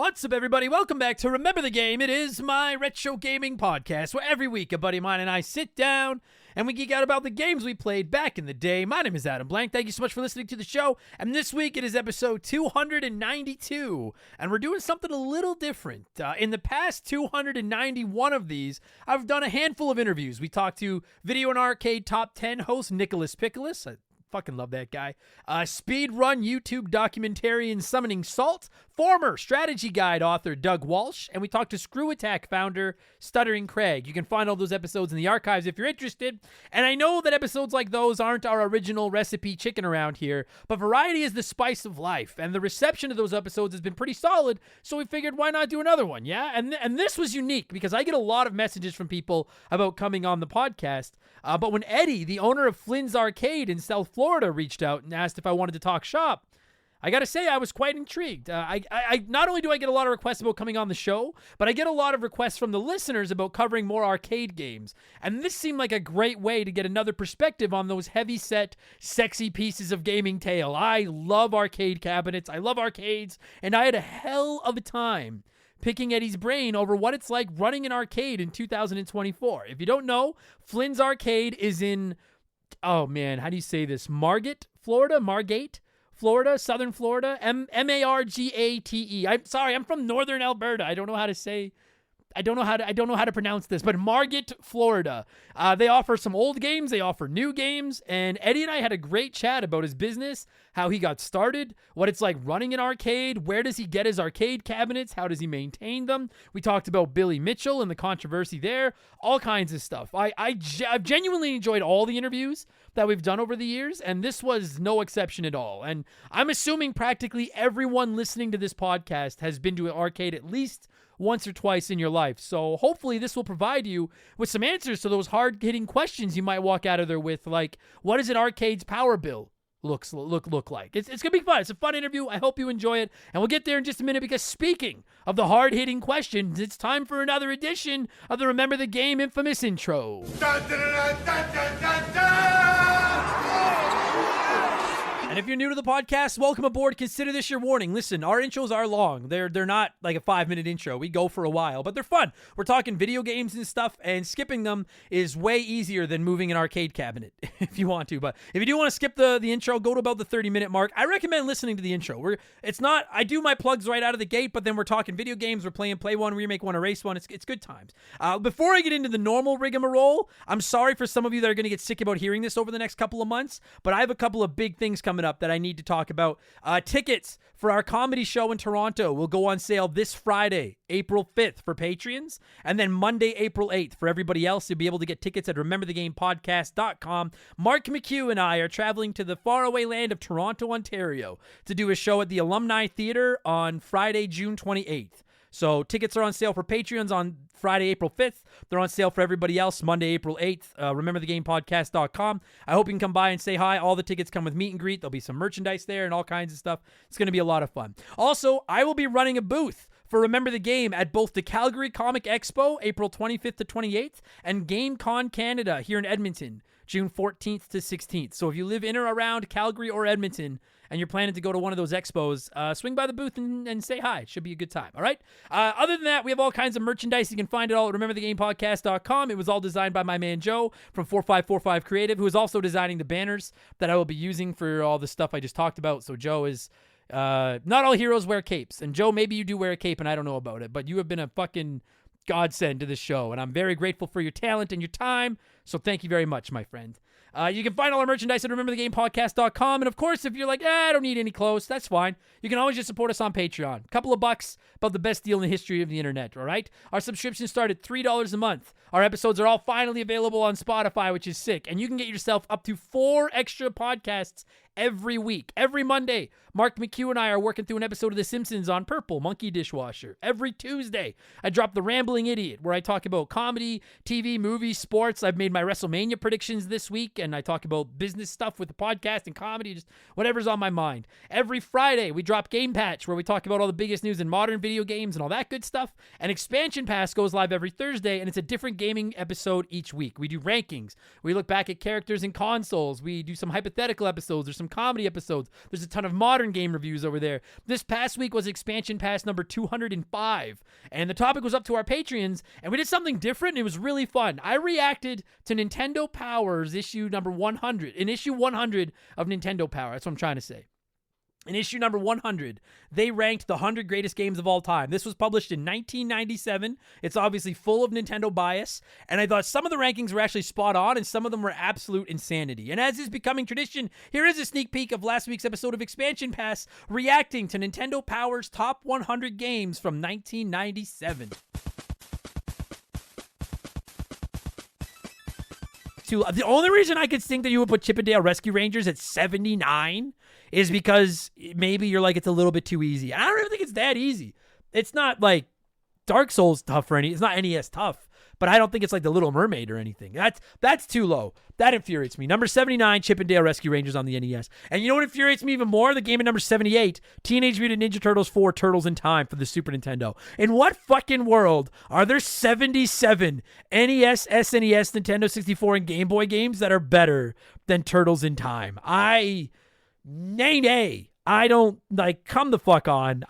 What's up, everybody? Welcome back to Remember the Game. It is my retro gaming podcast where every week a buddy of mine and I sit down and we geek out about the games we played back in the day. My name is Adam Blank. Thank you so much for listening to the show. And this week it is episode 292, and we're doing something a little different. In the past 291 of these, I've done a handful of interviews. We talked to Video and Arcade Top 10 host Nicholas Pickles. I fucking love that guy. Speedrun YouTube documentarian Summoning Salt, former strategy guide author Doug Walsh, and we talked to Screw Attack founder Stuttering Craig. You can find all those episodes in the archives if you're interested. And I know that episodes like those aren't our original recipe chicken around here, but variety is the spice of life, and the reception of those episodes has been pretty solid, so we figured why not do another one, yeah? And this was unique because I get a lot of messages from people about coming on the podcast, but when Eddie, the owner of Flynn's Arcade in South Florida, reached out and asked if I wanted to talk shop, I gotta say I was quite intrigued. I not only do I get a lot of requests about coming on the show, but I get a lot of requests from the listeners about covering more arcade games. And this seemed like a great way to get another perspective on those heavy-set, sexy pieces of gaming tale. I love arcade cabinets, I love arcades, and I had a hell of a time picking Eddie's brain over what it's like running an arcade in 2024. If you don't know, Flynn's Arcade is in, oh man, how do you say this? Margate, Florida? Margate, Florida, Southern Florida, M-A-R-G-A-T-E. I'm sorry, I'm from Northern Alberta. I don't know how to pronounce this, but Margate, Florida. They offer some old games, they offer new games, and Eddie and I had a great chat about his business, how he got started, what it's like running an arcade, where does he get his arcade cabinets, how does he maintain them. We talked about Billy Mitchell and the controversy there, all kinds of stuff. I've genuinely enjoyed all the interviews that we've done over the years, and this was no exception at all. And I'm assuming practically everyone listening to this podcast has been to an arcade at least once or twice in your life. So hopefully this will provide you with some answers to those hard-hitting questions you might walk out of there with, like, what does an arcade's power bill look like? It's going to be fun. It's a fun interview. I hope you enjoy it. And we'll get there in just a minute, because speaking of the hard-hitting questions, it's time for another edition of the Remember the Game infamous intro. Dun, dun, dun, dun, dun, dun, dun! And if you're new to the podcast, welcome aboard. Consider this your warning. Listen, our intros are long. They're not like a 5-minute intro. We go for a while, but they're fun. We're talking video games and stuff, and skipping them is way easier than moving an arcade cabinet if you want to. But if you do want to skip the intro, go to about the 30-minute mark. I recommend listening to the intro. I do my plugs right out of the gate, but then we're talking video games. We're playing Play One, Remake One, Erase One. It's good times. Before I get into the normal rigmarole, I'm sorry for some of you that are going to get sick about hearing this over the next couple of months, but I have a couple of big things coming up that I need to talk about. Tickets for our comedy show in Toronto will go on sale this Friday, April 5th for Patreons, and then Monday, April 8th for everybody else. You'll be able to get tickets at rememberthegamepodcast.com. Mark McHugh and I are traveling to the faraway land of Toronto, Ontario to do a show at the Alumni Theatre on Friday, June 28th. So tickets are on sale for Patreons on Friday, April 5th. They're on sale for everybody else Monday, April 8th. RememberTheGamePodcast.com. I hope you can come by and say hi. All the tickets come with meet and greet. There'll be some merchandise there and all kinds of stuff. It's going to be a lot of fun. Also, I will be running a booth for Remember the Game at both the Calgary Comic Expo, April 25th to 28th, and GameCon Canada here in Edmonton, June 14th to 16th. So if you live in or around Calgary or Edmonton and you're planning to go to one of those expos, swing by the booth and say hi. It should be a good time, all right? Other than that, we have all kinds of merchandise. You can find it all at rememberthegamepodcast.com. It was all designed by my man Joe from 4545 Creative, who is also designing the banners that I will be using for all the stuff I just talked about. So Joe is... not all heroes wear capes. And Joe, maybe you do wear a cape and I don't know about it, but you have been a fucking godsend to this show, and I'm very grateful for your talent and your time, so thank you very much, my friend. You can find all our merchandise at rememberthegamepodcast.com, and of course, if you're like, I don't need any clothes, that's fine. You can always just support us on Patreon. A couple of bucks, about the best deal in the history of the internet, all right? Our subscriptions start at $3 a month. Our episodes are all finally available on Spotify, which is sick, and you can get yourself up to 4 extra podcasts every week. Every Monday, Mark McHugh and I are working through an episode of The Simpsons on Purple Monkey Dishwasher. Every Tuesday, I drop The Rambling Idiot, where I talk about comedy, TV, movies, sports. I've made my WrestleMania predictions this week, and I talk about business stuff with the podcast and comedy, just whatever's on my mind. Every Friday, we drop Game Patch, where we talk about all the biggest news in modern video games and all that good stuff. And Expansion Pass goes live every Thursday, and it's a different gaming episode each week. We do rankings. We look back at characters in consoles. We do some hypothetical episodes or some some comedy episodes. There's a ton of modern game reviews over there. This past week was expansion pass number 205, and the topic was up to our Patreons, and we did something different, and it was really fun. I reacted to Nintendo Power's issue number 100, in issue 100 of Nintendo Power. That's what I'm trying to say. In issue number 100, they ranked the 100 greatest games of all time. This was published in 1997. It's obviously full of Nintendo bias, and I thought some of the rankings were actually spot on, and some of them were absolute insanity. And as is becoming tradition, here is a sneak peek of last week's episode of Expansion Pass, reacting to Nintendo Power's top 100 games from 1997. The only reason I could think that you would put Chip 'n Dale Rescue Rangers at 79 is because maybe you're like, it's a little bit too easy. I don't really think it's that easy. It's not like Dark Souls tough or it's not NES tough, but I don't think it's like the Little Mermaid or anything. That's too low. That infuriates me. Number 79, Chip 'n Dale Rescue Rangers on the NES. And you know what infuriates me even more? The game at number 78, Teenage Mutant Ninja Turtles 4 Turtles in Time for the Super Nintendo. In what fucking world are there 77 NES, SNES, Nintendo 64, and Game Boy games that are better than Turtles in Time? Nay. I don't, come the fuck on.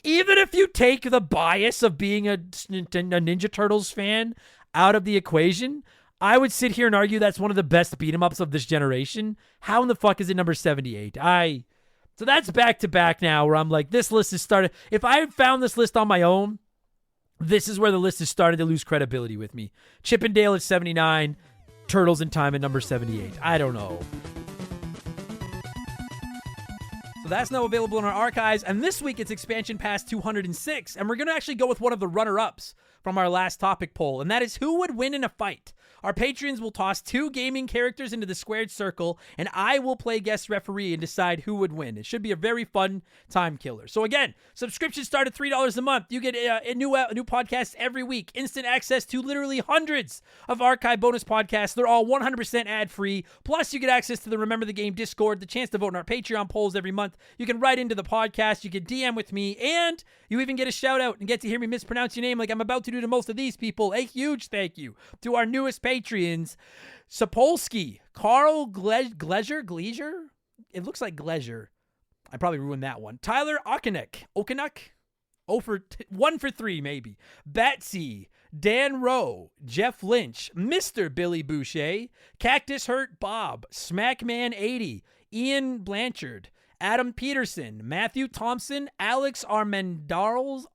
Even if you take the bias of being a Ninja Turtles fan out of the equation, I would sit here and argue that's one of the best beat-em-ups of this generation. How in the fuck is it number 78? So that's back-to-back now where I'm like, this list has started. If I had found this list on my own, this is where the list has started to lose credibility with me. Chip 'n Dale at 79, Turtles in Time at number 78. I don't know. So that's now available in our archives, and this week it's Expansion Pass 206, and we're going to actually go with one of the runner-ups from our last topic poll, and that is who would win in a fight. Our patrons will toss 2 gaming characters into the squared circle, and I will play guest referee and decide who would win. It should be a very fun time killer. So again, subscriptions start at $3 a month. You get a new podcast every week, instant access to literally hundreds of archive bonus podcasts. They're all 100% ad-free. Plus, you get access to the Remember the Game Discord, the chance to vote in our Patreon polls every month. You can write into the podcast, you can DM with me, and you even get a shout-out and get to hear me mispronounce your name like I'm about to do to most of these people. A huge thank you to our newest Patreons, Sapolsky, Carl Gleisure? It looks like Gleisure. I probably ruined that one. Tyler Okanuk. 1 for 3, maybe. Batsy, Dan Rowe, Jeff Lynch, Mr. Billy Boucher, Cactus Hurt Bob, Smackman 80, Ian Blanchard, Adam Peterson, Matthew Thompson, Alex Armendaros,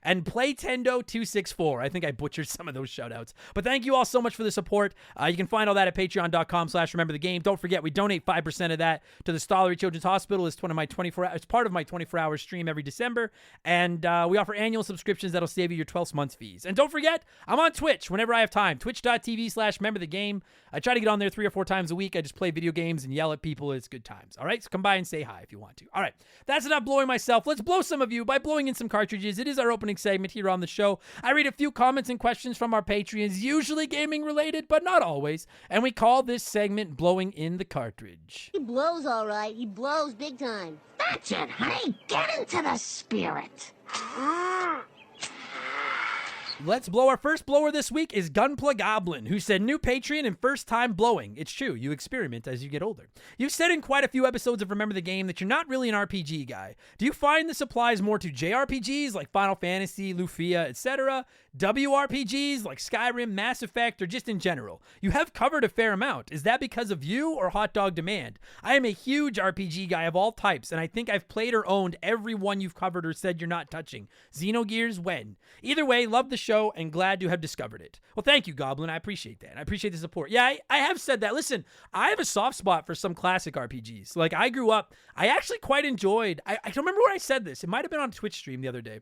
and Playtendo264. I think I butchered some of those shoutouts. But thank you all so much for the support. You can find all that at patreon.com/rememberthegame. Don't forget, we donate 5% of that to the Stollery Children's Hospital. It's part of my 24-hour stream every December. And we offer annual subscriptions that'll save you your 12 months fees. And don't forget, I'm on Twitch whenever I have time. Twitch.tv/rememberthegame. I try to get on there 3 or 4 times a week. I just play video games and yell at people. It's good times. All right? So come by and say hi if you want to. All right. That's enough blowing myself. Let's blow some of you by blowing in some cartridges. It is our opening segment here on the show. I read a few comments and questions from our Patreons, usually gaming related, but not always. And we call this segment Blowing in the Cartridge. He blows all right. He blows big time. That's it, honey. Get into the spirit. Let's blow. Our first blower this week is Gunpla Goblin, who said, new Patreon and first time blowing. It's true, you experiment as you get older. You've said in quite a few episodes of Remember the Game that you're not really an RPG guy. Do you find this applies more to JRPGs like Final Fantasy, Lufia, etc., WRPGs like Skyrim, Mass Effect, or just in general? You have covered a fair amount. Is that because of you or hot dog demand? I am a huge RPG guy of all types, and I think I've played or owned every one you've covered or said you're not touching. Xenogears, when? Either way, love the show and glad to have discovered it. Well, thank you, Goblin. I appreciate that. I appreciate the support. Yeah, I have said that. Listen, I have a soft spot for some classic RPGs. Like, I grew up, I actually quite enjoyed, I don't remember where I said this. It might have been on a Twitch stream the other day.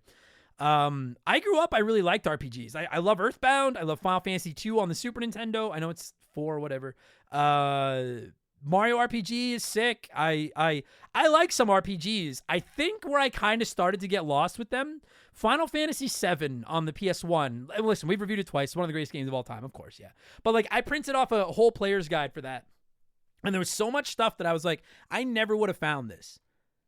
I grew up, I really liked RPGs. I love Earthbound. I love Final Fantasy 2 on the Super Nintendo. I know it's 4 or whatever. Mario RPG is sick. I like some RPGs. I think where I kind of started to get lost with them, Final Fantasy 7 on the PS1. Listen, we've reviewed it twice. It's one of the greatest games of all time, of course, yeah. But like, I printed off a whole player's guide for that. And there was so much stuff that I was like, I never would have found this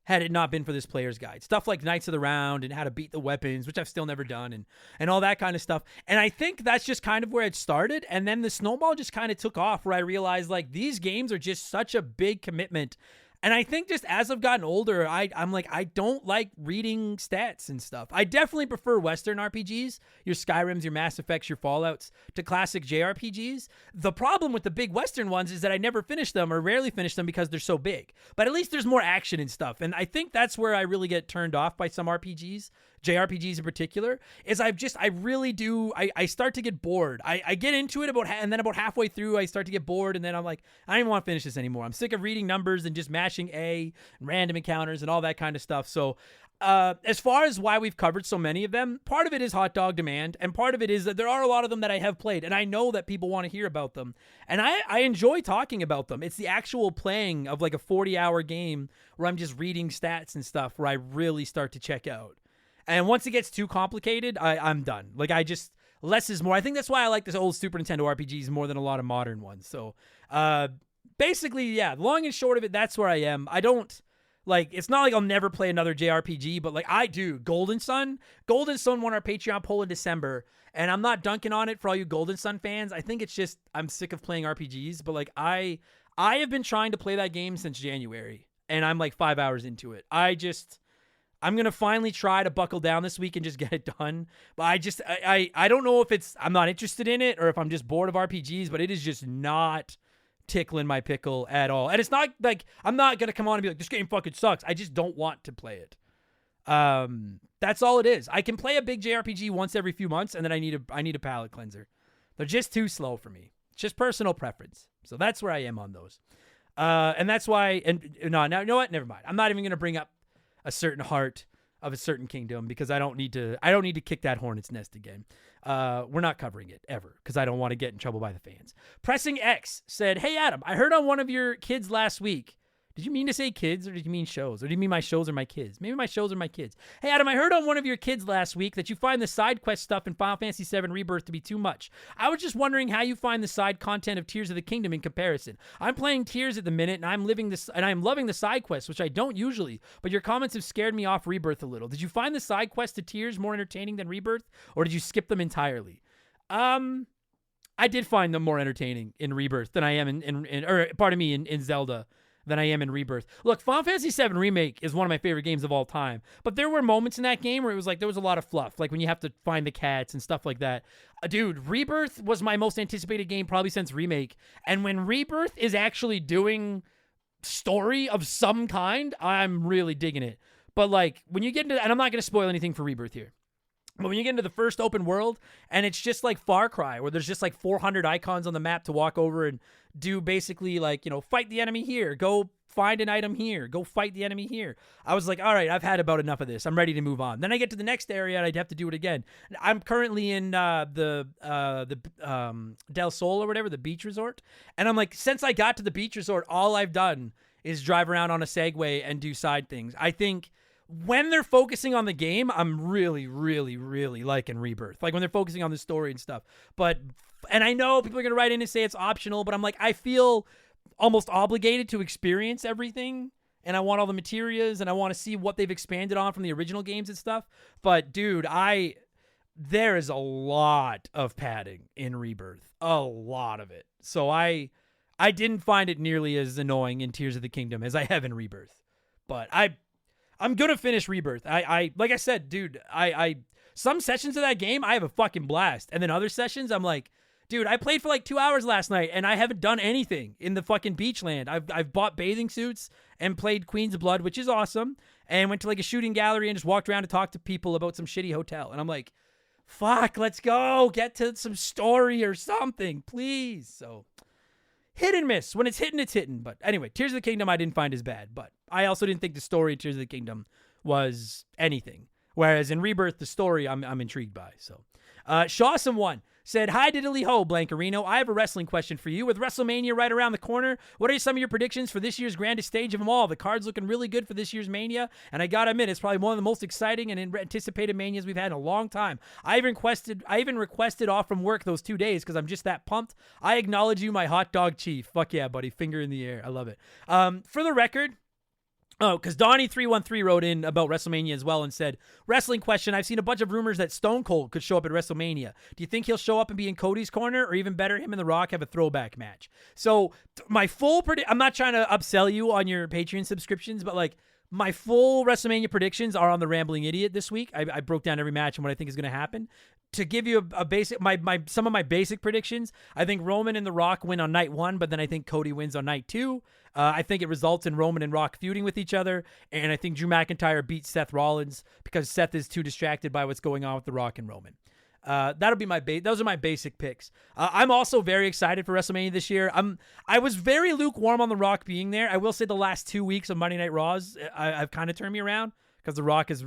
had it not been for this player's guide. Stuff like Knights of the Round and how to beat the weapons, which I've still never done, and all that kind of stuff. And I think that's just kind of where it started. And then the snowball just kind of took off, where I realized like these games are just such a big commitment. And I think just as I've gotten older, I'm like, I don't like reading stats and stuff. I definitely prefer Western RPGs, your Skyrims, your Mass Effects, your Fallouts, to classic JRPGs. The problem with the big Western ones is that I never finish them or rarely finish them because they're so big. But at least there's more action and stuff. And I think that's where I really get turned off by some RPGs, JRPGs in particular, is I really do, I start to get bored. I get into it and then about halfway through, I start to get bored, and then I'm like, I don't even want to finish this anymore. I'm sick of reading numbers and just mashing A and random encounters and all that kind of stuff. So as far as why we've covered so many of them, part of it is hot dog demand, and part of it is that there are a lot of them that I have played, and I know that people want to hear about them, and I enjoy talking about them. It's the actual playing of like a 40-hour game where I'm just reading stats and stuff where I really start to check out. And once it gets too complicated, I'm done. Like, less is more. I think that's why I like this old Super Nintendo RPGs more than a lot of modern ones. So, basically, yeah, long and short of it, that's where I am. I don't, like, it's not like I'll never play another JRPG, but, like, I do. Golden Sun won our Patreon poll in December, and I'm not dunking on it for all you Golden Sun fans. I think it's just, I'm sick of playing RPGs, but, like, I have been trying to play that game since January, and I'm, like, 5 hours into it. I'm going to finally try to buckle down this week and just get it done. But I don't know if I'm not interested in it or if I'm just bored of RPGs, but it is just not tickling my pickle at all. And it's not like, I'm not going to come on and be like, this game fucking sucks. I just don't want to play it. That's all it is. I can play a big JRPG once every few months, and then I need a palate cleanser. They're just too slow for me. It's just personal preference. So that's where I am on those. And that's why, you know what? Never mind. I'm not even going to bring up a certain heart of a certain kingdom because I don't need to kick that hornet's nest again. We're not covering it ever because I don't want to get in trouble by the fans. Pressing X said, "Hey Adam, I heard on one of your kids last week." Did you mean to say kids or did you mean shows? Or do you mean my shows or my kids? Maybe my shows or my kids. Hey, Adam, I heard on one of your kids last week that you find the side quest stuff in Final Fantasy VII Rebirth to be too much. I was just wondering how you find the side content of Tears of the Kingdom in comparison. I'm playing Tears at the minute, and I'm loving the side quests, which I don't usually, but your comments have scared me off Rebirth a little. Did you find the side quests to Tears more entertaining than Rebirth, or did you skip them entirely? I did find them more entertaining in Rebirth than I am in Zelda than I am in Rebirth. Look, Final Fantasy VII Remake is one of my favorite games of all time, but there were moments in that game where it was like there was a lot of fluff, like when you have to find the cats and stuff like that. Dude, Rebirth was my most anticipated game probably since Remake, and when Rebirth is actually doing story of some kind, I'm really digging it. But like when you get into, and I'm not going to spoil anything for Rebirth here, but when you get into the first open world and it's just like Far Cry where there's just like 400 icons on the map to walk over and do basically like, you know, fight the enemy here, go find an item here, go fight the enemy here. I was like, all right, I've had about enough of this. I'm ready to move on. Then I get to the next area and I'd have to do it again. I'm currently in the Del Sol or whatever, the beach resort. And I'm like, since I got to the beach resort, all I've done is drive around on a Segway and do side things. I think when they're focusing on the game, I'm really, really, really liking Rebirth. Like when they're focusing on the story and stuff. And I know people are going to write in and say it's optional, but I'm like, I feel almost obligated to experience everything. And I want all the materials and I want to see what they've expanded on from the original games and stuff. But dude, there is a lot of padding in Rebirth. A lot of it. So I didn't find it nearly as annoying in Tears of the Kingdom as I have in Rebirth. But I'm going to finish Rebirth. Like I said, dude, some sessions of that game, I have a fucking blast. And then other sessions, I'm like, dude, I played for like 2 hours last night and I haven't done anything in the fucking beach land. I've bought bathing suits and played Queen's Blood, which is awesome. And went to like a shooting gallery and just walked around to talk to people about some shitty hotel. And I'm like, fuck, let's go get to some story or something, please. So hit and miss. When it's hitting, it's hitting. But anyway, Tears of the Kingdom I didn't find as bad. But I also didn't think the story of Tears of the Kingdom was anything. Whereas in Rebirth, the story I'm intrigued by. So Shawsome1 said, "Hi diddly ho, Blancarino. I have a wrestling question for you. With WrestleMania right around the corner, what are some of your predictions for this year's grandest stage of them all? The card's looking really good for this year's Mania, and I gotta admit, it's probably one of the most exciting and anticipated Manias we've had in a long time. I even requested off from work those 2 days because I'm just that pumped. I acknowledge you, my hot dog chief." Fuck yeah, buddy. Finger in the air. I love it. For the record, Oh, because Donnie313 wrote in about WrestleMania as well and said, wrestling question, I've seen a bunch of rumors that Stone Cold could show up at WrestleMania. Do you think he'll show up and be in Cody's corner, or even better, him and The Rock have a throwback match? So my full I'm not trying to upsell you on your Patreon subscriptions, but like my full WrestleMania predictions are on the Rambling Idiot this week. I broke down every match and what I think is going to happen. To give you a basic, some of my basic predictions, I think Roman and The Rock win on night 1, but then I think Cody wins on night 2. I think it results in Roman and Rock feuding with each other, and I think Drew McIntyre beats Seth Rollins because Seth is too distracted by what's going on with The Rock and Roman. That'll be those are my basic picks. I'm also very excited for WrestleMania this year. I was very lukewarm on The Rock being there. I will say the last 2 weeks of Monday Night Raws, I've kind of turned me around because The Rock is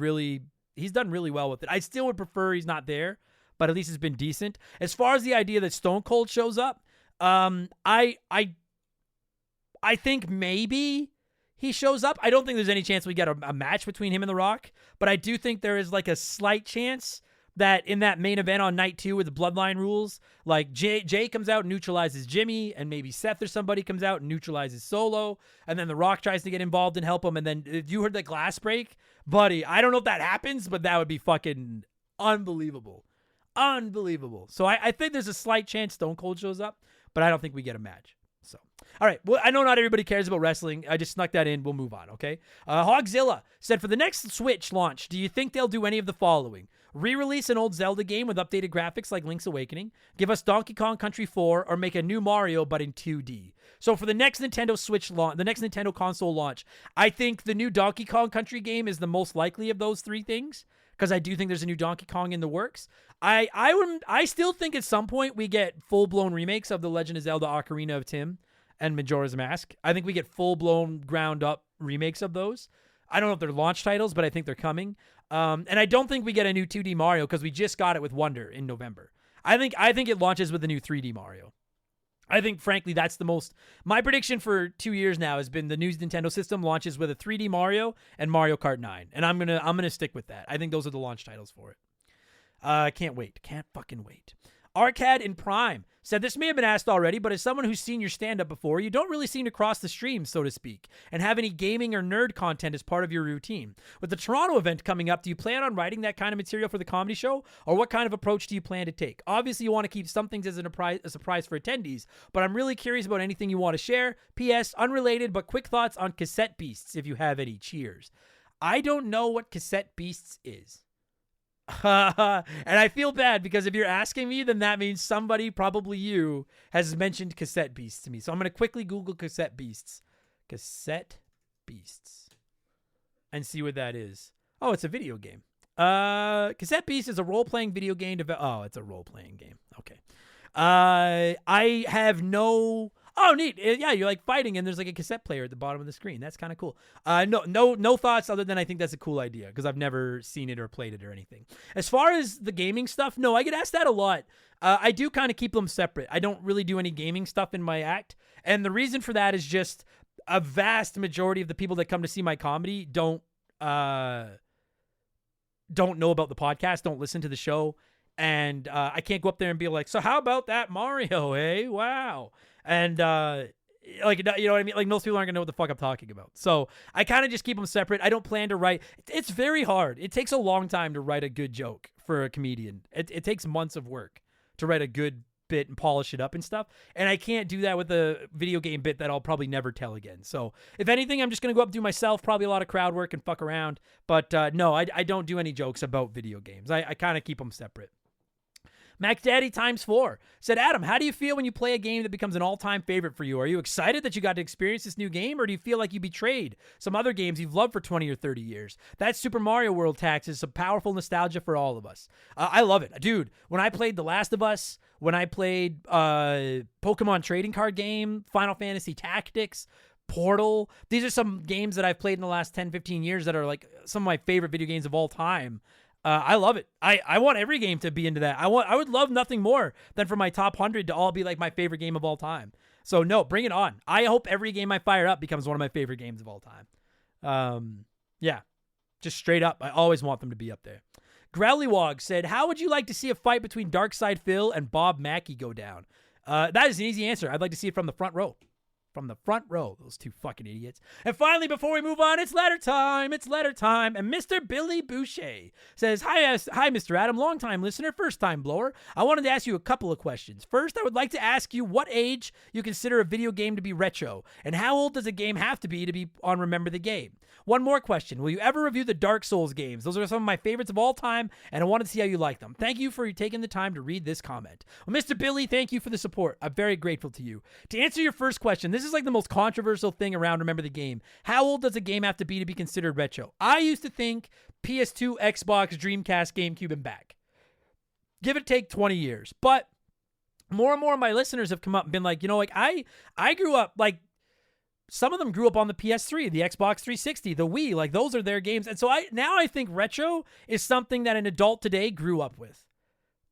he's done really well with it. I still would prefer he's not there, but at least it's been decent. As far as the idea that Stone Cold shows up, I think maybe he shows up. I don't think there's any chance we get a match between him and The Rock, but I do think there is like a slight chance that in that main event on night 2 with the Bloodline rules, like Jay comes out and neutralizes Jimmy, and maybe Seth or somebody comes out and neutralizes Solo, and then The Rock tries to get involved and help him, and then you heard the glass break? Buddy, I don't know if that happens, but that would be fucking unbelievable. Unbelievable. So I think there's a slight chance Stone Cold shows up, but I don't think we get a match. So, all right. Well, I know not everybody cares about wrestling. I just snuck that in. We'll move on, okay? Hogzilla said, for the next Switch launch, do you think they'll do any of the following? Re-release an old Zelda game with updated graphics like Link's Awakening, give us Donkey Kong Country 4, or make a new Mario but in 2D. So for the next Nintendo Switch launch, the next Nintendo console launch, I think the new Donkey Kong Country game is the most likely of those 3 things, because I do think there's a new Donkey Kong in the works. I still think at some point we get full-blown remakes of The Legend of Zelda Ocarina of Time and Majora's Mask. I think we get full-blown, ground-up remakes of those. I don't know if they're launch titles, but I think they're coming. And I don't think we get a new 2D Mario because we just got it with Wonder in November. I think it launches with the new 3D Mario. I think, frankly, that's the most... My prediction for 2 years now has been the new Nintendo system launches with a 3D Mario and Mario Kart 9. And I'm gonna stick with that. I think those are the launch titles for it. Can't wait. Can't fucking wait. Arcad in Prime said, this may have been asked already, but as someone who's seen your stand-up before, you don't really seem to cross the stream, so to speak, and have any gaming or nerd content as part of your routine. With the Toronto event coming up, do you plan on writing that kind of material for the comedy show, or what kind of approach do you plan to take? Obviously, you want to keep some things as a surprise for attendees, but I'm really curious about anything you want to share. P.S. Unrelated, but quick thoughts on Cassette Beasts, if you have any. Cheers. I don't know what Cassette Beasts is. And I feel bad because if you're asking me, then that means somebody, probably you, has mentioned Cassette Beasts to me. So I'm going to quickly Google Cassette Beasts. Cassette Beasts. And see what that is. Oh, it's a video game. Cassette Beasts is a role-playing video game. Oh, it's a role-playing game. Okay. I have no... Oh, neat. Yeah, you're like fighting and there's like a cassette player at the bottom of the screen. That's kind of cool. No thoughts other than I think that's a cool idea because I've never seen it or played it or anything. As far as the gaming stuff, no, I get asked that a lot. I do kind of keep them separate. I don't really do any gaming stuff in my act. And the reason for that is just a vast majority of the people that come to see my comedy don't know about the podcast, don't listen to the show. And I can't go up there and be like, so how about that Mario, eh? Wow. And, like, you know what I mean? Like, most people aren't going to know what the fuck I'm talking about. So I kind of just keep them separate. I don't plan to write. It's very hard. It takes a long time to write a good joke for a comedian. It takes months of work to write a good bit and polish it up and stuff. And I can't do that with a video game bit that I'll probably never tell again. So if anything, I'm just going to go up and do myself, probably a lot of crowd work and fuck around. But no, I don't do any jokes about video games. I kind of keep them separate. MacDaddy ×4 said, Adam, how do you feel when you play a game that becomes an all-time favorite for you? Are you excited that you got to experience this new game, or do you feel like you betrayed some other games you've loved for 20 or 30 years? That Super Mario World tax is some powerful nostalgia for all of us. I love it. Dude, when I played The Last of Us, when I played Pokemon trading card game, Final Fantasy Tactics, Portal, these are some games that I've played in the last 10, 15 years that are like some of my favorite video games of all time. I love it. I want every game to be into that. I would love nothing more than for my top 100 to all be like my favorite game of all time. So no, bring it on. I hope every game I fire up becomes one of my favorite games of all time. Yeah, just straight up. I always want them to be up there. Growlywog said, how would you like to see a fight between Darkside Phil and Bob Mackey go down? That is an easy answer. I'd like to see it from the front row. from the front row, those two fucking idiots. And finally, before we move on, it's letter time. It's letter time. And Mr. Billy Boucher says, Hi, Mr. Adam, long-time listener, first-time blower. I wanted to ask you a couple of questions. First, I would like to ask you what age you consider a video game to be retro, and how old does a game have to be on Remember the Game? One more question. Will you ever review the Dark Souls games? Those are some of my favorites of all time, and I wanted to see how you like them. Thank you for taking the time to read this comment. Well, Mr. Billy, thank you for the support. I'm very grateful to you. To answer your first question, this is like the most controversial thing around Remember the Game. How old does a game have to be considered retro? I used to think PS2, Xbox, Dreamcast, GameCube, and back. Give it take 20 years. But more and more of my listeners have come up and been like, I grew up, like, some of them grew up on the PS3, the Xbox 360, the Wii. Like, those are their games. And so I think retro is something that an adult today grew up with.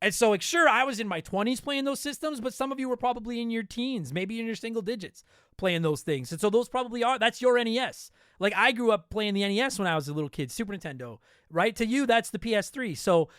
And so, like, sure, I was in my 20s playing those systems, but some of you were probably in your teens, maybe in your single digits playing those things. And so those probably that's your NES. Like, I grew up playing the NES when I was a little kid, Super Nintendo, right? To you, that's the PS3. So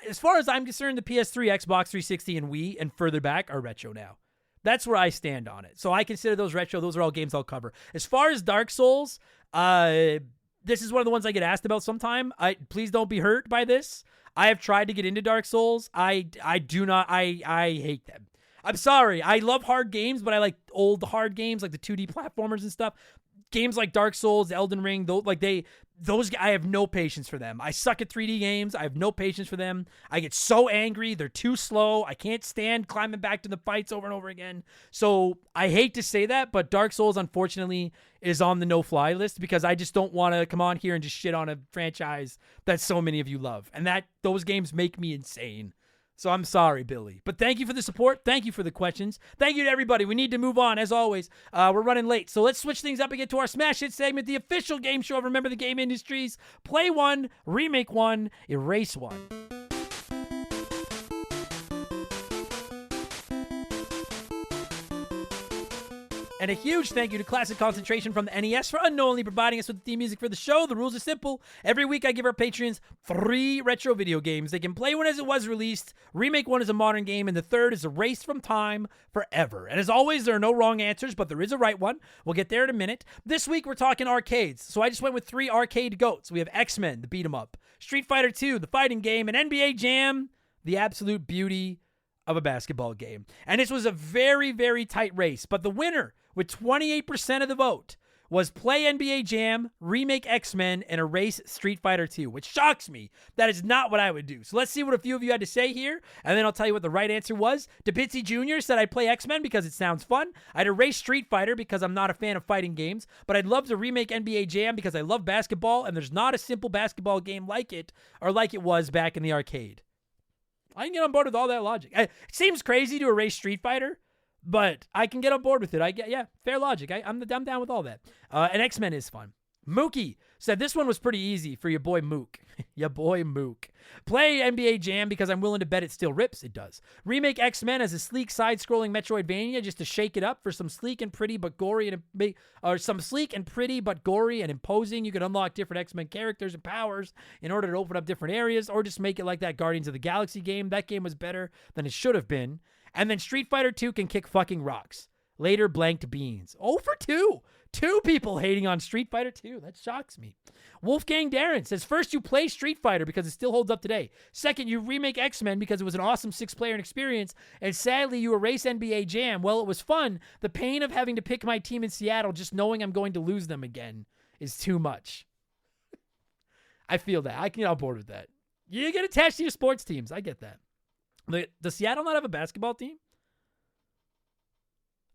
as far as I'm concerned, the PS3, Xbox 360, and Wii and further back are retro now. That's where I stand on it. So I consider those retro. Those are all games I'll cover. As far as Dark Souls, this is one of the ones I get asked about sometime. Please don't be hurt by this. I have tried to get into Dark Souls. I hate them. I'm sorry. I love hard games, but I like old hard games, like the 2D platformers and stuff. Games like Dark Souls, Elden Ring, I have no patience for them. I suck at 3D games. I have no patience for them. I get so angry. They're too slow. I can't stand climbing back to the fights over and over again. So I hate to say that, but Dark Souls, unfortunately, is on the no-fly list because I just don't want to come on here and just shit on a franchise that so many of you love. And those games make me insane. So I'm sorry, Billy. But thank you for the support. Thank you for the questions. Thank you to everybody. We need to move on, as always. We're running late. So let's switch things up and get to our Smash Hit segment, the official game show of Remember the Game Industries. Play one, remake one, erase one. And a huge thank you to Classic Concentration from the NES for unknowingly providing us with the theme music for the show. The rules are simple. Every week I give our patrons 3 retro video games. They can play one as it was released, remake one as a modern game, and the third is erased from time forever. And as always, there are no wrong answers, but there is a right one. We'll get there in a minute. This week we're talking arcades. So I just went with 3 arcade goats. We have X-Men, the beat 'em up, Street Fighter 2, the fighting game, and NBA Jam, the absolute beauty of a basketball game. And this was a very, very tight race, but the winner with 28% of the vote was play NBA Jam, remake X-Men, and erase Street Fighter 2, which shocks me. That is not what I would do. So let's see what a few of you had to say here, and then I'll tell you what the right answer was. DePitzy Jr. said I'd play X-Men because it sounds fun. I'd erase Street Fighter because I'm not a fan of fighting games, but I'd love to remake NBA Jam because I love basketball, and there's not a simple basketball game like it, or like it was back in the arcade. I can get on board with all that logic. It seems crazy to erase Street Fighter, but I can get on board with it. Fair logic. I'm down with all that. And X-Men is fun. Mookie said this one was pretty easy for your boy Mook. Your boy Mook. Play NBA Jam because I'm willing to bet it still rips. It does. Remake X-Men as a sleek side-scrolling Metroidvania just to shake it up for some sleek and pretty but gory and imposing. You can unlock different X-Men characters and powers in order to open up different areas, or just make it like that Guardians of the Galaxy game. That game was better than it should have been. And then Street Fighter 2 can kick fucking rocks. Later, blanked beans. 0 for 2. 2 people hating on Street Fighter 2. That shocks me. Wolfgang Darren says, first, you play Street Fighter because it still holds up today. Second, you remake X-Men because it was an awesome 6-player experience. And sadly, you erase NBA Jam. Well, it was fun. The pain of having to pick my team in Seattle just knowing I'm going to lose them again is too much. I feel that. I can get on board with that. You get attached to your sports teams. I get that. Does Seattle not have a basketball team?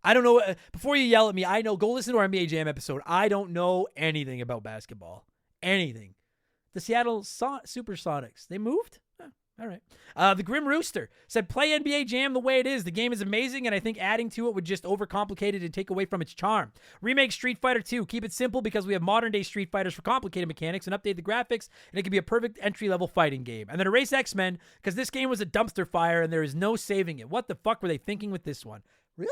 I don't know. Before you yell at me, I know. Go listen to our NBA Jam episode. I don't know anything about basketball. Anything. The Seattle Supersonics. They moved? All right. The Grim Rooster said, play NBA Jam the way it is. The game is amazing, and I think adding to it would just overcomplicate it and take away from its charm. Remake Street Fighter 2. Keep it simple because we have modern-day Street Fighters for complicated mechanics, and update the graphics, and it can be a perfect entry-level fighting game. And then erase X-Men because this game was a dumpster fire, and there is no saving it. What the fuck were they thinking with this one? Really?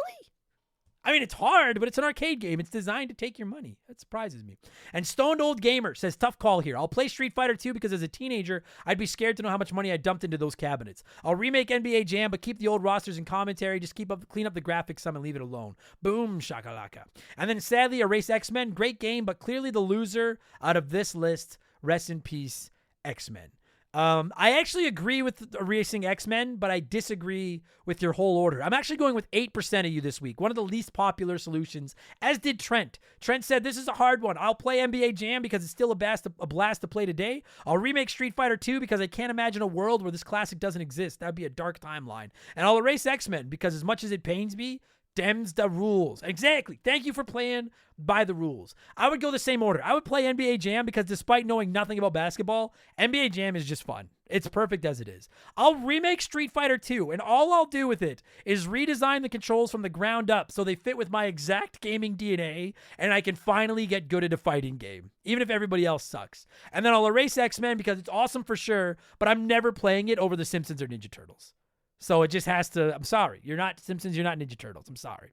I mean, it's hard, but it's an arcade game. It's designed to take your money. That surprises me. And Stoned Old Gamer says, tough call here. I'll play Street Fighter 2 because as a teenager, I'd be scared to know how much money I dumped into those cabinets. I'll remake NBA Jam, but keep the old rosters and commentary. Just clean up the graphics some and leave it alone. Boom, shakalaka. And then sadly, Erase X-Men. Great game, but clearly the loser out of this list. Rest in peace, X-Men. I actually agree with erasing X-Men, but I disagree with your whole order. I'm actually going with 8% of you this week. One of the least popular solutions, as did Trent. Trent said, this is a hard one. I'll play NBA Jam because it's still a blast to play today. I'll remake Street Fighter 2 because I can't imagine a world where this classic doesn't exist. That'd be a dark timeline. And I'll erase X-Men because as much as it pains me, Dems the rules. Exactly. Thank you for playing by the rules. I would go the same order. I would play NBA Jam because despite knowing nothing about basketball, NBA Jam is just fun. It's perfect as it is. I'll remake Street Fighter 2, and all I'll do with it is redesign the controls from the ground up so they fit with my exact gaming DNA, and I can finally get good at a fighting game, even if everybody else sucks. And then I'll erase X-Men because it's awesome for sure, but I'm never playing it over The Simpsons or Ninja Turtles. So it just has to, I'm sorry. You're not Simpsons, you're not Ninja Turtles. I'm sorry.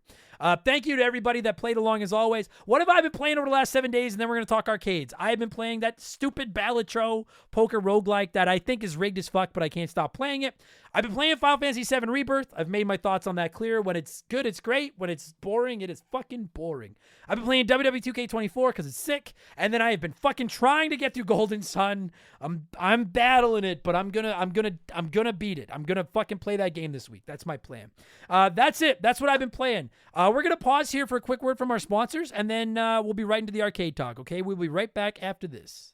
Thank you to everybody that played along as always. What have I been playing over the last 7 days? And then we're going to talk arcades. I've been playing that stupid Balatro poker roguelike that I think is rigged as fuck, but I can't stop playing it. I've been playing Final Fantasy VII Rebirth. I've made my thoughts on that clear. When it's good, it's great. When it's boring, it is fucking boring. I've been playing WWE 2K24 because it's sick. And then I have been fucking trying to get through Golden Sun. I'm battling it, but I'm gonna beat it. I'm gonna fucking play that game this week. That's my plan. That's it. That's what I've been playing. We're gonna pause here for a quick word from our sponsors, and then we'll be right into the arcade talk. Okay, we'll be right back after this.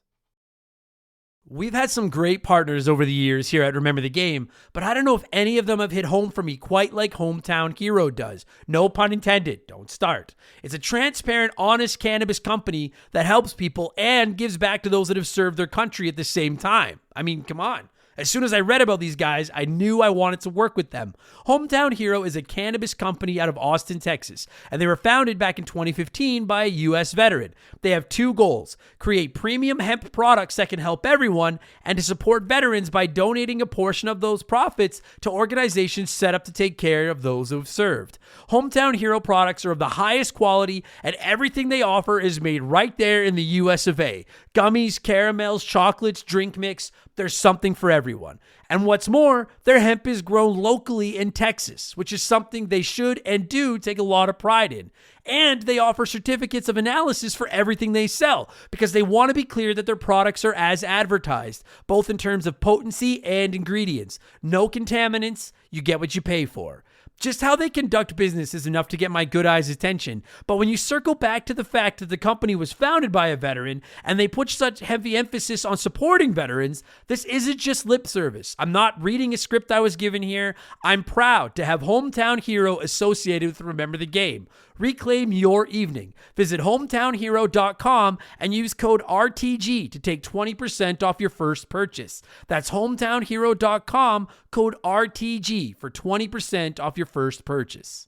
We've had some great partners over the years here at Remember the Game, but I don't know if any of them have hit home for me quite like Hometown Hero does. No pun intended. Don't start. It's a transparent, honest cannabis company that helps people and gives back to those that have served their country at the same time. I mean, come on. As soon as I read about these guys, I knew I wanted to work with them. Hometown Hero is a cannabis company out of Austin, Texas, and they were founded back in 2015 by a U.S. veteran. They have two goals: create premium hemp products that can help everyone, and to support veterans by donating a portion of those profits to organizations set up to take care of those who have served. Hometown Hero products are of the highest quality, and everything they offer is made right there in the U.S. of A. Gummies, caramels, chocolates, drink mix. There's something for everyone. And what's more, their hemp is grown locally in Texas, which is something they should and do take a lot of pride in. And they offer certificates of analysis for everything they sell because they want to be clear that their products are as advertised, both in terms of potency and ingredients. No contaminants, you get what you pay for. Just how they conduct business is enough to get my good eyes' attention, but when you circle back to the fact that the company was founded by a veteran and they put such heavy emphasis on supporting veterans, this isn't just lip service. I'm not reading a script I was given here. I'm proud to have Hometown Hero associated with Remember the Game. Reclaim your evening. Visit hometownhero.com and use code RTG to take 20% off your first purchase. That's hometownhero.com, code RTG for 20% off your first purchase.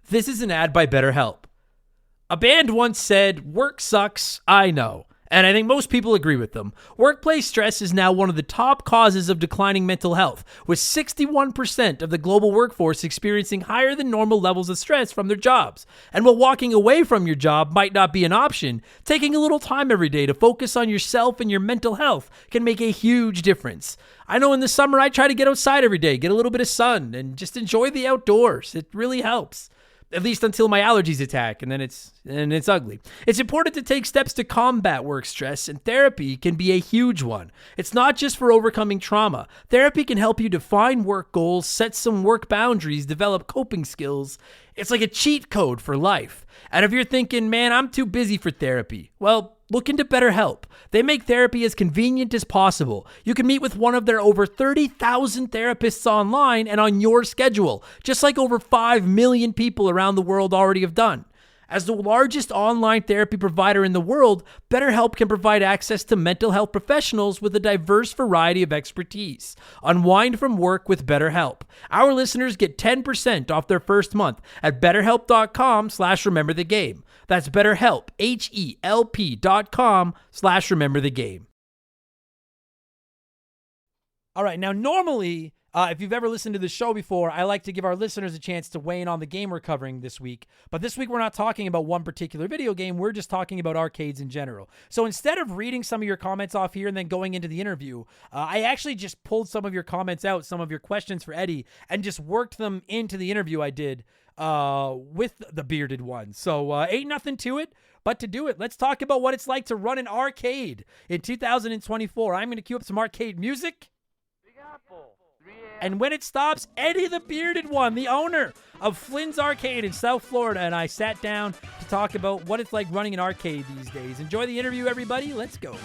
This is an ad by BetterHelp. A band once said, "Work sucks, I know." And I think most people agree with them. Workplace stress is now one of the top causes of declining mental health, with 61% of the global workforce experiencing higher than normal levels of stress from their jobs. And while walking away from your job might not be an option, taking a little time every day to focus on yourself and your mental health can make a huge difference. I know in the summer I try to get outside every day, get a little bit of sun, and just enjoy the outdoors. It really helps. At least until my allergies attack, and then it's ugly. It's important to take steps to combat work stress, and therapy can be a huge one. It's not just for overcoming trauma. Therapy can help you define work goals, set some work boundaries, develop coping skills. It's like a cheat code for life. And if you're thinking, man, I'm too busy for therapy, well, look into BetterHelp. They make therapy as convenient as possible. You can meet with one of their over 30,000 therapists online and on your schedule, just like over 5 million people around the world already have done. As the largest online therapy provider in the world, BetterHelp can provide access to mental health professionals with a diverse variety of expertise. Unwind from work with BetterHelp. Our listeners get 10% off their first month at betterhelp.com/rememberthegame. That's BetterHelp, HELP.com/rememberthegame. All right, now normally If you've ever listened to the show before, I like to give our listeners a chance to weigh in on the game we're covering this week. But this week, we're not talking about one particular video game. We're just talking about arcades in general. So instead of reading some of your comments off here and then going into the interview, I actually just pulled some of your comments out, some of your questions for Eddie, and just worked them into the interview I did with the bearded one. So ain't nothing to it. But to do it, let's talk about what it's like to run an arcade in 2024. I'm going to cue up some arcade music. And when it stops, Eddie the Bearded One, the owner of Flynn's Arcade in South Florida, and I sat down to talk about what it's like running an arcade these days. Enjoy the interview, everybody. Let's go.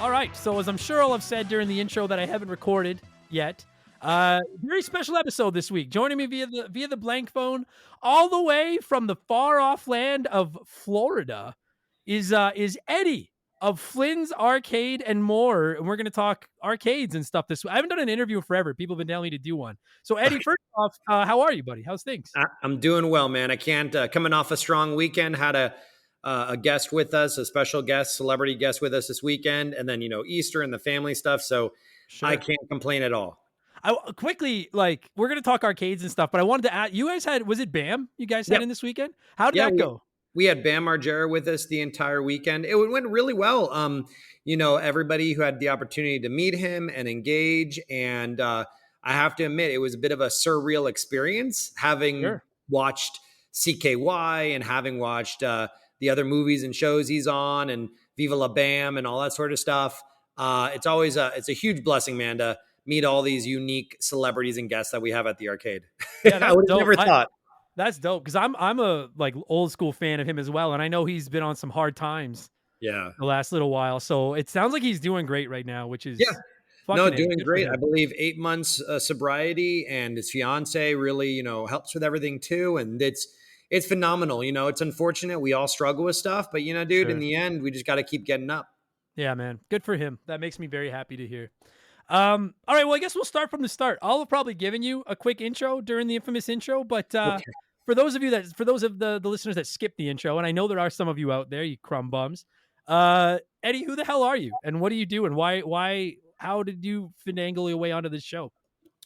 All right, so as I'm sure I'll have said during the intro that I haven't recorded yet, very special episode this week. Joining me via the blank phone, all the way from the far off land of Florida, is Eddie of Flynn's Arcade and more, and we're going to talk arcades and stuff this week. I haven't done an interview in forever. People have been telling me to do one. So Eddie, first off, how are you, buddy? How's things? I'm doing well, man. I can't. Coming off a strong weekend, had a guest with us, a special guest, celebrity guest with us this weekend, and then Easter and the family stuff. So sure. I can't complain at all. I quickly, we're gonna talk arcades and stuff, but I wanted to ask, you guys was it BAM? You guys had in this weekend? How did that go? We had Bam Margera with us the entire weekend. It went really well. Everybody who had the opportunity to meet him and engage, and I have to admit, it was a bit of a surreal experience having watched CKY and having watched the other movies and shows he's on, and Viva La Bam and all that sort of stuff. It's always it's a huge blessing, man, to meet all these unique celebrities and guests that we have at the arcade. Yeah, I would have never thought. That's dope, because I'm a old school fan of him as well, and I know he's been on some hard times. Yeah, the last little while. So it sounds like he's doing great right now, which is doing great. I believe 8 months sobriety, and his fiance really helps with everything too, and it's phenomenal. It's unfortunate. We all struggle with stuff, but dude, in the end, we just got to keep getting up. Yeah, man. Good for him. That makes me very happy to hear. All right. Well, I guess we'll start from the start. I'll have probably given you a quick intro during the infamous intro, but for those of the listeners that skipped the intro, and I know there are some of you out there, you crumb bums, Eddie, who the hell are you? And what do you do? And how did you finagle your way onto this show?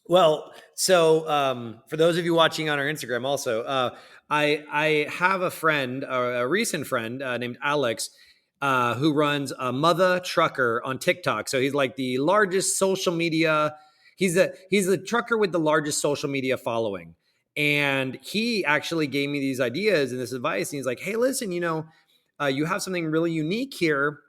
Well, so for those of you watching on our Instagram also, I have a friend, a recent friend named Alex, who runs a Mother Trucker on TikTok. So he's like the largest social media. He's the trucker with the largest social media following. And he actually gave me these ideas and this advice. And he's like, hey, listen, you have something really unique here.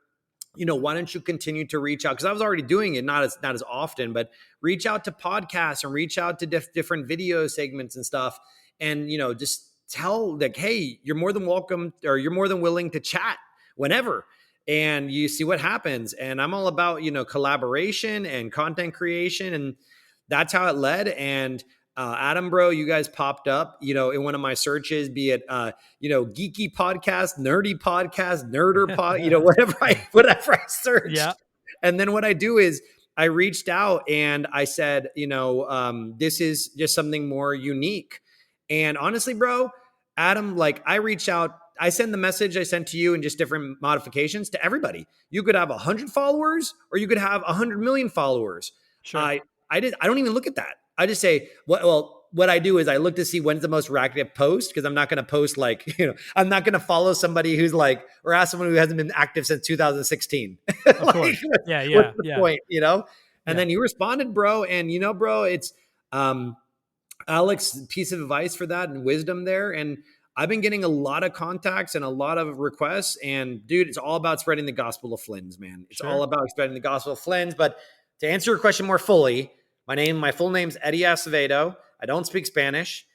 Why don't you continue to reach out? Because I was already doing it, not as often, but reach out to podcasts and reach out to different video segments and stuff. And, just tell hey, you're more than welcome, or you're more than willing to chat whenever, and you see what happens. And I'm all about, collaboration and content creation. And that's how it led. And Adam, bro, you guys popped up, in one of my searches, be it, geeky podcast, nerdy podcast, nerder pod, whatever I searched. Yeah. And then what I do is I reached out and I said, this is just something more unique. And honestly, bro, Adam, I reached out, I send the message I sent to you in just different modifications to everybody. You could have 100 followers, or you could have 100 million followers. Sure. I don't even look at that. I just say, what I do is I look to see when's the most active post, because I'm not going to post I'm not going to follow somebody who's or ask someone who hasn't been active since 2016. Of course. Yeah. What's the point, And then you responded, bro. And, bro, it's Alex's piece of advice for that and wisdom there. And I've been getting a lot of contacts and a lot of requests. And, dude, it's all about spreading the gospel of Flynn's, man. It's all about spreading the gospel of Flynn's. But to answer your question more fully, my full name's Eddie Acevedo. I don't speak Spanish.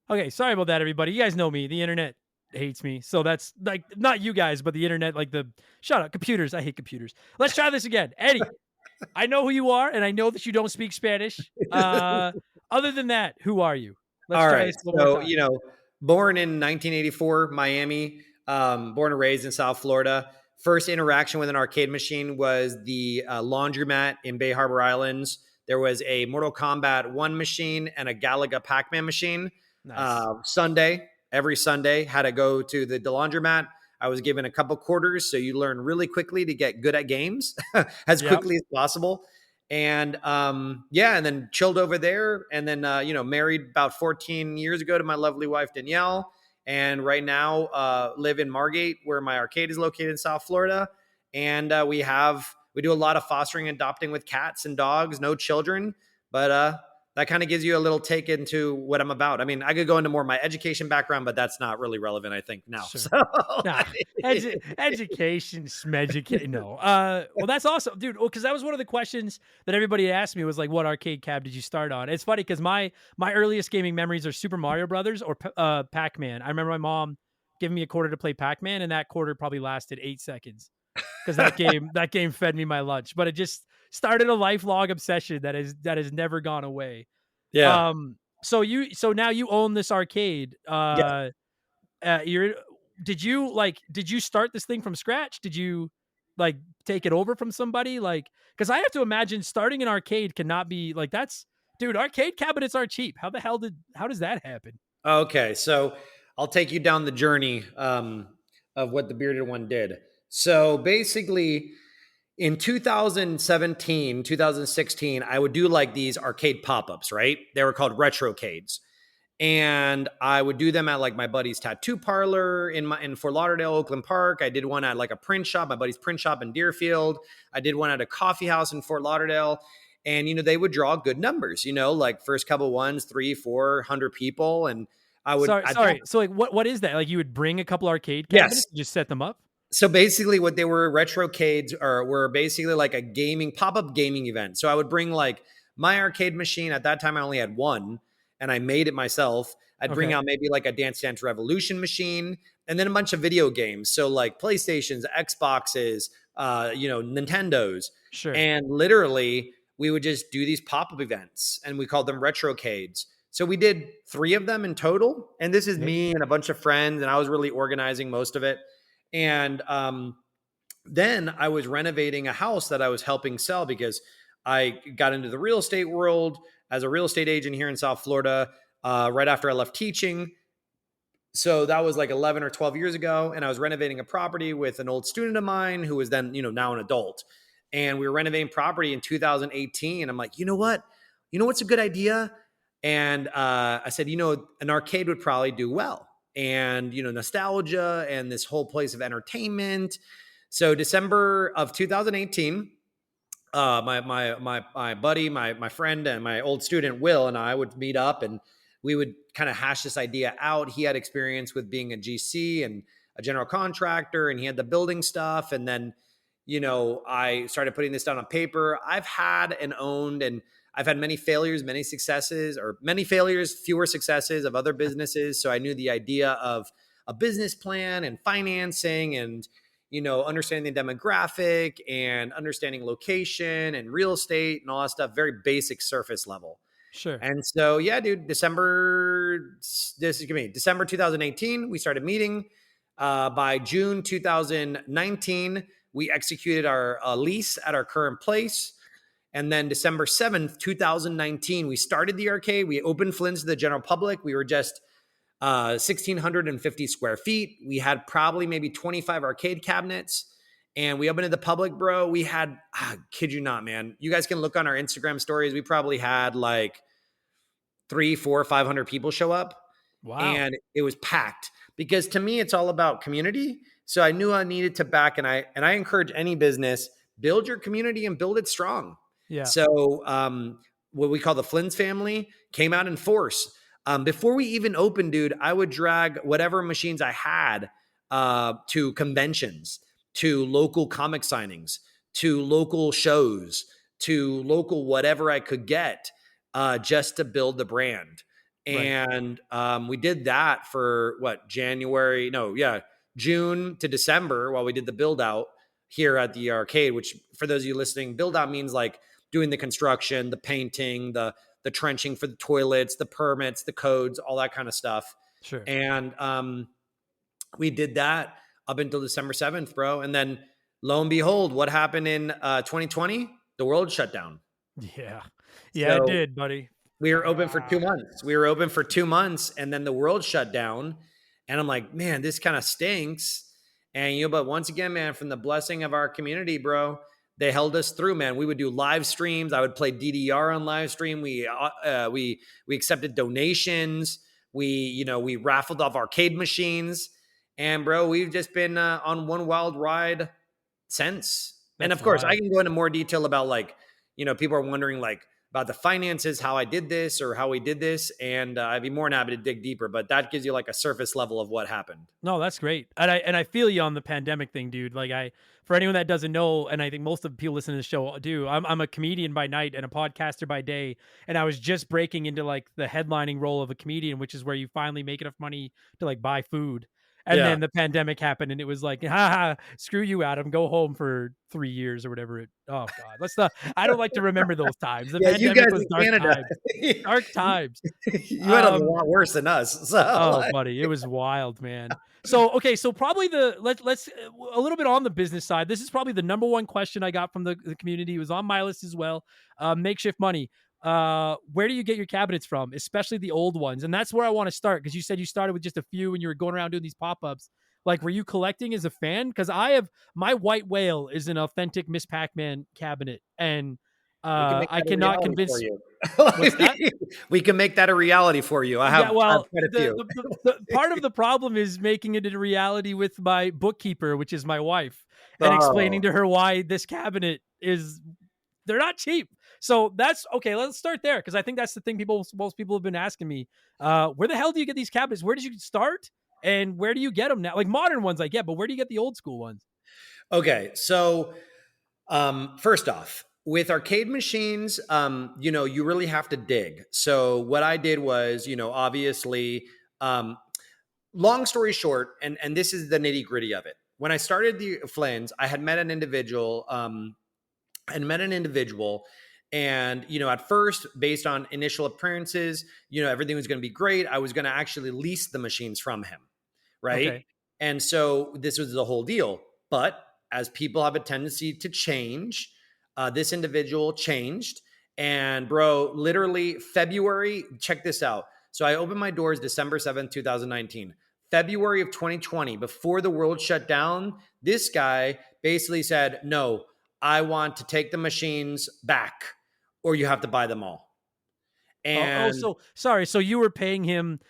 Okay, sorry about that, everybody. You guys know me. The internet hates me. So that's not you guys, but the internet, shut up, computers. I hate computers. Let's try this again. Eddie, I know who you are, and I know that you don't speak Spanish. Other than that, who are you? Let's try this one more time. Born in 1984, Miami. Born and raised in South Florida. First interaction with an arcade machine was the laundromat in Bay Harbor Islands. There was a Mortal Kombat 1 machine and a Galaga Pac-Man machine. Nice. Every Sunday, had to go to the laundromat. I was given a couple quarters, so you learn really quickly to get good at games as Yep. quickly as possible. And and then chilled over there, and then married about 14 years ago to my lovely wife Danielle, and right now live in Margate, where my arcade is located in South Florida. And we do a lot of fostering and adopting with cats and dogs, no children, but that kind of gives you a little take into what I'm about. I mean, I could go into more of my education background, but that's not really relevant, I think, now. Sure. So Nah, education, smeducation. No. Well, that's awesome, dude. Well, because that was one of the questions that everybody asked me was like, what arcade cab did you start on? It's funny because my earliest gaming memories are Super Mario Brothers or Pac-Man. I remember my mom giving me a quarter to play Pac-Man, and that quarter probably lasted 8 seconds because that game fed me my lunch. But it just started a lifelong obsession that has never gone away. yeah. So now you own this arcade. Yeah. You're did you start this thing from scratch? Did you like take it over from somebody? Like, because I have to imagine starting an arcade cannot be like that's dude, arcade cabinets are cheap. How does that happen? Okay, so I'll take you down the journey of what the bearded one did. So basically, in 2017, 2016, I would do like these arcade pop-ups, right? They were called retrocades. And I would do them at like my buddy's tattoo parlor in Fort Lauderdale, Oakland Park. I did one at like a print shop, my buddy's print shop in Deerfield. I did one at a coffee house in Fort Lauderdale. And they would draw good numbers, like first couple ones, 300-400 people. And Sorry. So like what is that? Like you would bring a couple arcade yes. cabinets and just set them up? So basically what they were, retrocades were basically like a pop-up gaming event. So I would bring like my arcade machine. At that time, I only had one and I made it myself. I'd bring Okay. out maybe like a Dance Dance Revolution machine and then a bunch of video games. So like PlayStations, Xboxes, Nintendos. Sure. And literally we would just do these pop-up events and we called them retrocades. So we did 3 of them in total. And this is me and a bunch of friends, and I was really organizing most of it. And then I was renovating a house that I was helping sell because I got into the real estate world as a real estate agent here in South Florida right after I left teaching. So that was like 11 or 12 years ago. And I was renovating a property with an old student of mine who was then, now an adult. And we were renovating property in 2018. I'm like, you know what? You know what's a good idea? And I said, an arcade would probably do well. And, nostalgia and this whole place of entertainment. So December of 2018, my buddy, my friend, and my old student Will and I would meet up, and we would kind of hash this idea out. He had experience with being a GC and a general contractor, and he had the building stuff. And then, I started putting this down on paper. I've had and owned, and I've had many failures, many successes, or many failures, fewer successes of other businesses. So I knew the idea of a business plan and financing and, understanding the demographic and understanding location and real estate and all that stuff, very basic surface level. Sure. And so, yeah, dude, December 2018, we started meeting. By June 2019, we executed our lease at our current place. And then December 7th, 2019, we started the arcade. We opened Flynn's to the general public. We were just 1,650 square feet. We had probably maybe 25 arcade cabinets. And we opened to the public, bro. We had, kid you not, man. You guys can look on our Instagram stories. We probably had like 300, 400, 500 people show up. Wow. And it was packed because to me, it's all about community. So I knew I needed to back, and I encourage any business, build your community and build it strong. Yeah. So what we call the Flynn's family came out in force. Before we even opened, dude, I would drag whatever machines I had to conventions, to local comic signings, to local shows, to local whatever I could get just to build the brand. And we did that for June to December while we did the build out here at the arcade, which for those of you listening, build out means like doing the construction, the painting, the trenching for the toilets, the permits, the codes, all that kind of stuff. Sure. And we did that up until December 7th, bro. And then lo and behold, what happened in 2020? The world shut down. Yeah. Yeah, it So did, buddy. we were open for Ah, 2 months. We were open for 2 months, and then the world shut down. And I'm like, man, this kind of stinks. And but once again, man, from the blessing of our community, bro, they held us through, man. We would do live streams. I would play DDR on live stream. We accepted donations. We raffled off arcade machines, and bro, we've just been on one wild ride since. And that's of course, I wild. can go into more detail about people are wondering about the finances, how I did this or how we did this. And I'd be more than happy to dig deeper, but that gives you a surface level of what happened. No, that's great. And I feel you on the pandemic thing, dude. For anyone that doesn't know, and I think most of the people listening to the show do, I'm a comedian by night and a podcaster by day. And I was just breaking into the headlining role of a comedian, which is where you finally make enough money to buy food. And Yeah. then the pandemic happened and it was haha, screw you, Adam, go home for 3 years or whatever. Oh God, let's not, I don't like to remember those times. The Yeah, you guys pandemic was in dark Canada, times, dark times. you had it a lot worse than us. Oh, So buddy, it was wild, man. So, okay, so probably let's a little bit on the business side. This is probably the number one question I got from the community. It was on my list as well. Makeshift money. Where do you get your cabinets from, especially the old ones? And that's where I want to start because you said you started with just a few and you were going around doing these pop-ups. Were you collecting as a fan? Because my white whale is an authentic Miss Pac-Man cabinet, and we can make I that a cannot reality convince. for you. What's that? We can make that a reality for you. I have quite a few. The part of the problem is making it a reality with my bookkeeper, which is my wife, and explaining to her why this cabinet they're not cheap. So that's okay. Let's start there because I think that's the thing most people have been asking me. Where the hell do you get these cabinets? Where did you start? And where do you get them now? Modern ones I get, but where do you get the old school ones? Okay, so first off, with arcade machines, you really have to dig. So what I did was, obviously, long story short, and this is the nitty gritty of it. When I started the Flynn's, I had met an individual, and at first, based on initial appearances, everything was going to be great. I was going to actually lease the machines from him, right? Okay. And so this was the whole deal. But as people have a tendency to change, this individual changed. And bro, literally February, check this out. So I opened my doors December 7th, 2019. February of 2020, before the world shut down, this guy basically said, no, I want to take the machines back or you have to buy them all. And so sorry. So you were paying him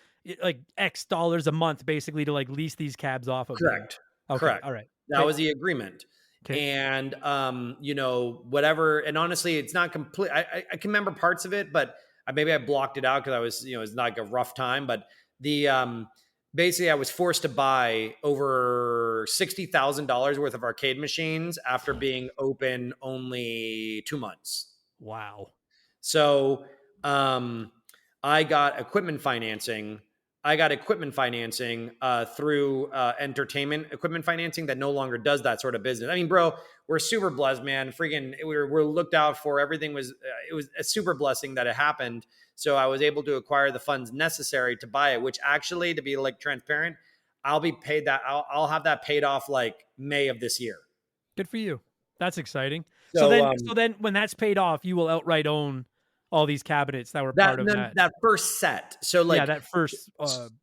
X dollars a month basically to lease these cabs off of him. Correct. Okay. Correct. All right. That was the agreement. Okay. And, whatever. And honestly, it's not complete. I can remember parts of it, but maybe I blocked it out because I was, it's not a rough time. But basically I was forced to buy over $60,000 worth of arcade machines after being open only 2 months. Wow. So I got equipment financing. Through entertainment equipment financing that no longer does that sort of business. I mean, bro, we're super blessed, man. Freaking, we're looked out for. Everything was, it was a super blessing that it happened. So I was able to acquire the funds necessary to buy it, which actually, to be transparent, I'll be paid that. I'll have that paid off May of this year. Good for you. That's exciting. So then when that's paid off, you will outright own all these cabinets that were part of that first set. So that first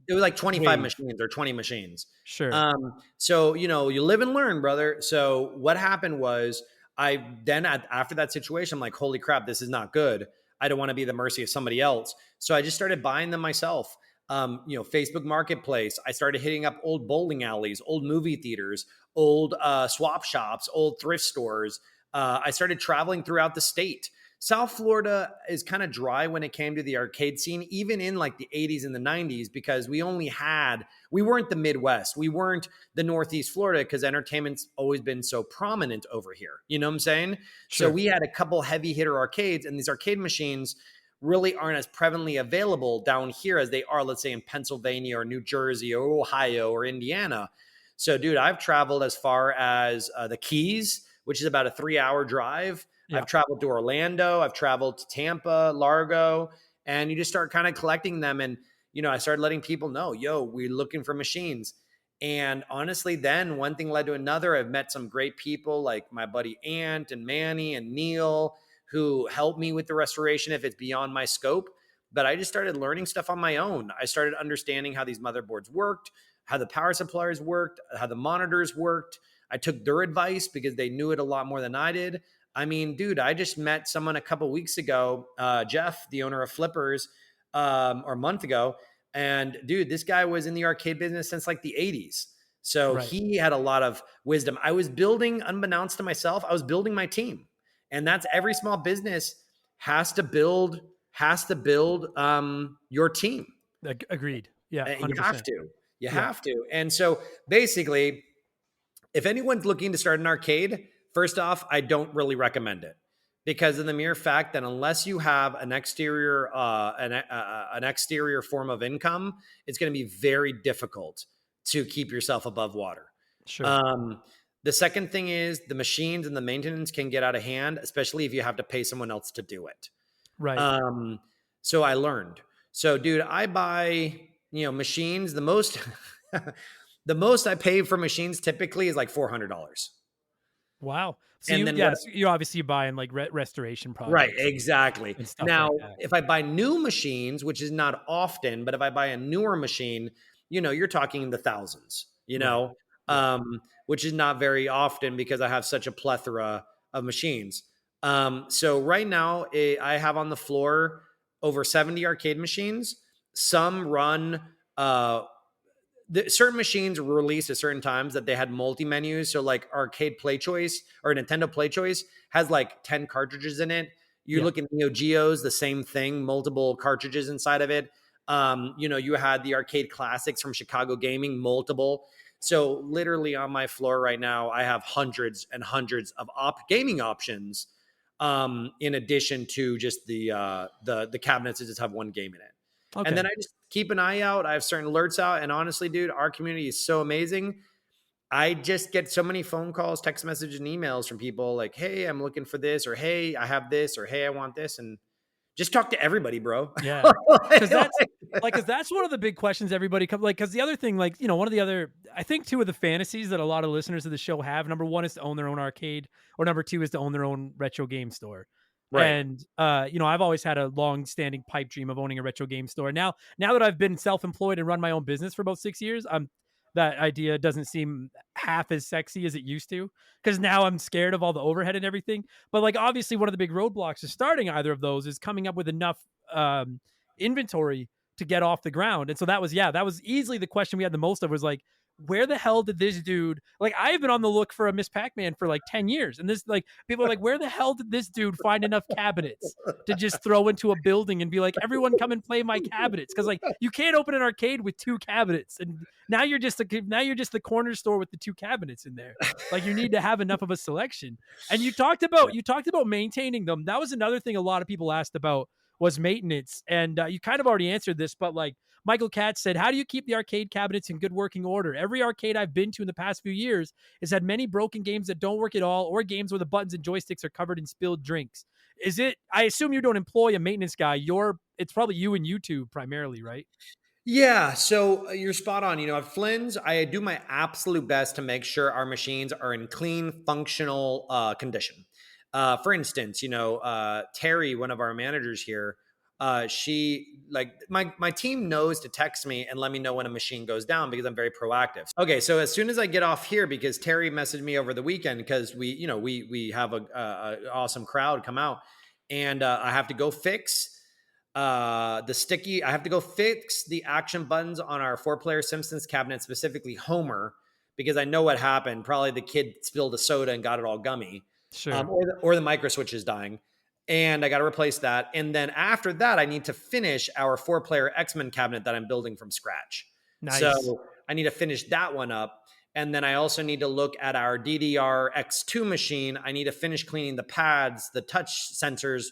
it was 25 wave. machines or 20 machines. Sure. So you live and learn, brother. So what happened was after that situation, I'm like, holy crap, this is not good. I don't want to be the mercy of somebody else. So I just started buying them myself. Facebook Marketplace. I started hitting up old bowling alleys, old movie theaters, old swap shops, old thrift stores. I started traveling throughout the state. South Florida is kind of dry when it came to the arcade scene, even in the 80s and the 90s, because we weren't the Midwest. We weren't the Northeast Florida because entertainment's always been so prominent over here. You know what I'm saying? Sure. So we had a couple heavy hitter arcades, and these arcade machines really aren't as prevalently available down here as they are, let's say, in Pennsylvania or New Jersey or Ohio or Indiana. So, dude, I've traveled as far as the Keys, which is about a 3-hour drive. Yeah. I've traveled to Orlando. I've traveled to Tampa, Largo, and you just start kind of collecting them. And, I started letting people know, yo, we're looking for machines. And honestly, then one thing led to another. I've met some great people like my buddy Ant and Manny and Neil who helped me with the restoration if it's beyond my scope. But I just started learning stuff on my own. I started understanding how these motherboards worked, how the power supplies worked, how the monitors worked. I took their advice because they knew it a lot more than I did. I mean, dude, I just met someone a couple weeks ago, Jeff, the owner of Flippers, or a month ago. And dude, this guy was in the arcade business since like the 80s. So Right. he had a lot of wisdom. I was building, unbeknownst to myself, I was building my team. And that's every small business has to build your team. Agreed. Yeah, You 100%. have to. You Yeah. have to. And so basically, if anyone's looking to start an arcade, first off, I don't really recommend it because of the mere fact that unless you have an exterior form of income, it's going to be very difficult to keep yourself above water. Sure. The second thing is the machines and the maintenance can get out of hand, especially if you have to pay someone else to do it. Right. So I learned. So, dude, I buy, machines. The most, the most I pay for machines typically is like $400. Wow. So And then what? you obviously buying like restoration Right, projects exactly. and stuff Now, like that. if I buy new machines, which is not often, but if I buy a newer machine, you're talking the thousands, Right. Yeah. which is not very often because I have such a plethora of machines. So right now, I have on the floor over 70 arcade machines. Some run certain machines were released at certain times that they had multi menus. So like arcade play choice or Nintendo play choice has like 10 cartridges in it. You Yeah. look at Neo Geos, the same thing, multiple cartridges inside of it. You had the arcade classics from Chicago Gaming, multiple. So literally on my floor right now, I have hundreds and hundreds of gaming options. In addition to just the cabinets that just have one game in it. Okay. And then I just keep an eye out. I have certain alerts out. And honestly, dude, our community is so amazing. I just get so many phone calls, text messages, and emails from people like, hey, I'm looking for this, or hey, I have this, or hey, I want this. And just talk to everybody, bro. Yeah. Because that's one of the big questions everybody comes because the other thing, one of the other, I think two of the fantasies that a lot of listeners of the show have, number one is to own their own arcade, or number two is to own their own retro game store. Right. And I've always had a long-standing pipe dream of owning a retro game store. Now that I've been self-employed and run my own business for about 6 years, that idea doesn't seem half as sexy as it used to, because now I'm scared of all the overhead and everything. But like, obviously one of the big roadblocks to starting either of those is coming up with enough inventory to get off the ground. And so that was easily the question we had the most of, was like, where the hell did this dude, like, I've been on the look for a Miss Pac-Man for like 10 years. And this, like, people are like, where the hell did this dude find enough cabinets to just throw into a building and be like, everyone come and play my cabinets? Because like, you can't open an arcade with 2 cabinets. And now you're just the corner store with the 2 cabinets in there. Like, you need to have enough of a selection. And you talked about maintaining them. That was another thing a lot of people asked about, was maintenance. And you kind of already answered this, but like, Michael Katz said, how do you keep the arcade cabinets in good working order? Every arcade I've been to in the past few years has had many broken games that don't work at all, or games where the buttons and joysticks are covered in spilled drinks. I assume you don't employ a maintenance guy. It's probably you and YouTube primarily, right? Yeah, so you're spot on. At Flynn's, I do my absolute best to make sure our machines are in clean, functional condition. For instance, Terry, one of our managers here, she, like, my team knows to text me and let me know when a machine goes down because I'm very proactive. Okay, so as soon as I get off here, because Terry messaged me over the weekend because we have a awesome crowd come out, and I have to go fix I have to go fix the action buttons on our 4-player Simpsons cabinet, specifically Homer, because I know what happened. Probably the kid spilled a soda and got it all gummy. Sure. Or the micro switch is dying. And I got to replace that. And then after that, I need to finish our 4-player X-Men cabinet that I'm building from scratch. Nice. So I need to finish that one up. And then I also need to look at our DDR X2 machine. I need to finish cleaning the pads, the touch sensors.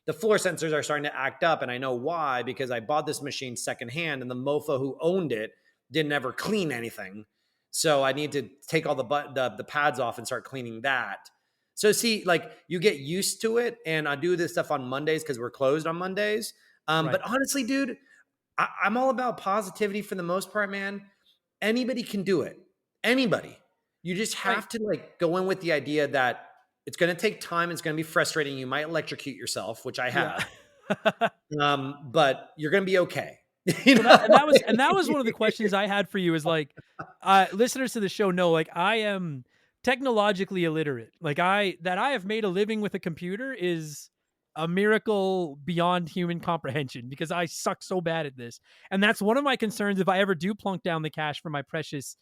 The floor sensors are starting to act up, and I know why, because I bought this machine secondhand, and the mofo who owned it didn't ever clean anything. So I need to take all the pads off and start cleaning that. So see, like, you get used to it, and I do this stuff on Mondays because we're closed on Mondays. Right. But honestly, dude, I'm all about positivity for the most part, man. Anybody can do it. Anybody. You just Right. have to like go in with the idea that it's going to take time. It's going to be frustrating. You might electrocute yourself, which I Yeah. have. But you're going to be okay. You Well, that know? and that was one of the questions I had for you is like, listeners to the show know, like, I am technologically illiterate. Like, I have made a living with a computer is a miracle beyond human comprehension because I suck so bad at this. And that's one of my concerns if I ever do plunk down the cash for my precious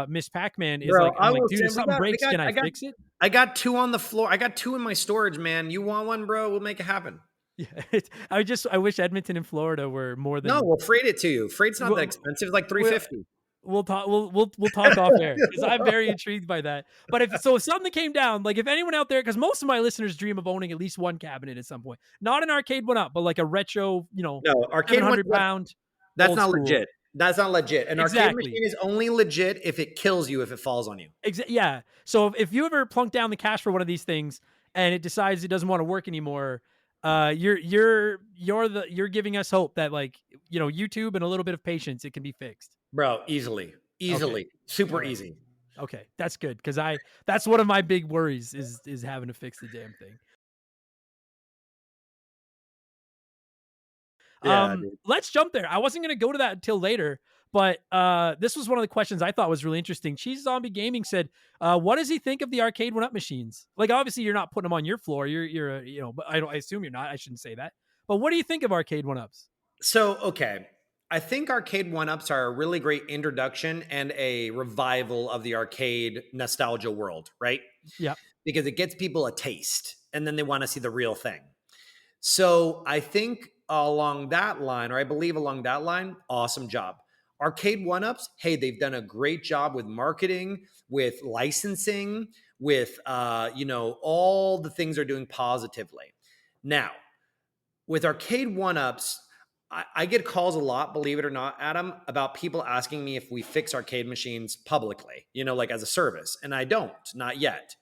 Miss Pac-Man is Bro, like, I'm I like, will dude, if send. something breaks, can I I got fix it? I got two on the floor. I got two in my storage, man. You want one, bro? We'll make it happen. Yeah, I wish Edmonton and Florida were more No, than we'll freight it to you. Freight's not that well, expensive. It's like well, 350. we'll talk. We'll talk off air because I'm very intrigued by that. But if something came down, like if anyone out there, because most of my listeners dream of owning at least one cabinet at some point, not an arcade one up, but like a retro, No, arcade seven one. hundred pound, That's old not school. legit. That's not legit. An arcade Exactly. machine is only legit if it kills you if it falls on you. Yeah. So if you ever plunk down the cash for one of these things and it decides it doesn't want to work anymore, you're giving us hope that like YouTube and a little bit of patience, it can be fixed. Bro, easily. Okay. Easily. All Super right. easy. Okay, that's good because that's one of my big worries is having to fix the damn thing. Yeah, dude. Let's jump there. I wasn't gonna go to that until later, but this was one of the questions I thought was really interesting. Cheese Zombie Gaming said, "What does he think of the arcade one-up machines? Like, obviously, you're not putting them on your floor. You're a, but I assume you're not. I shouldn't say that. But what do you think of arcade one-ups? So, okay. I think arcade one-ups are a really great introduction and a revival of the arcade nostalgia world, right? Yeah, Because it gets people a taste and then they want to see the real thing. So I think along that line, or I believe along that line, awesome job. Arcade One Ups, hey, they've done a great job with marketing, with licensing, with all the things they're doing positively. Now, with Arcade One Ups, I get calls a lot, believe it or not, Adam, about people asking me if we fix arcade machines publicly, like as a service. And I don't, not yet.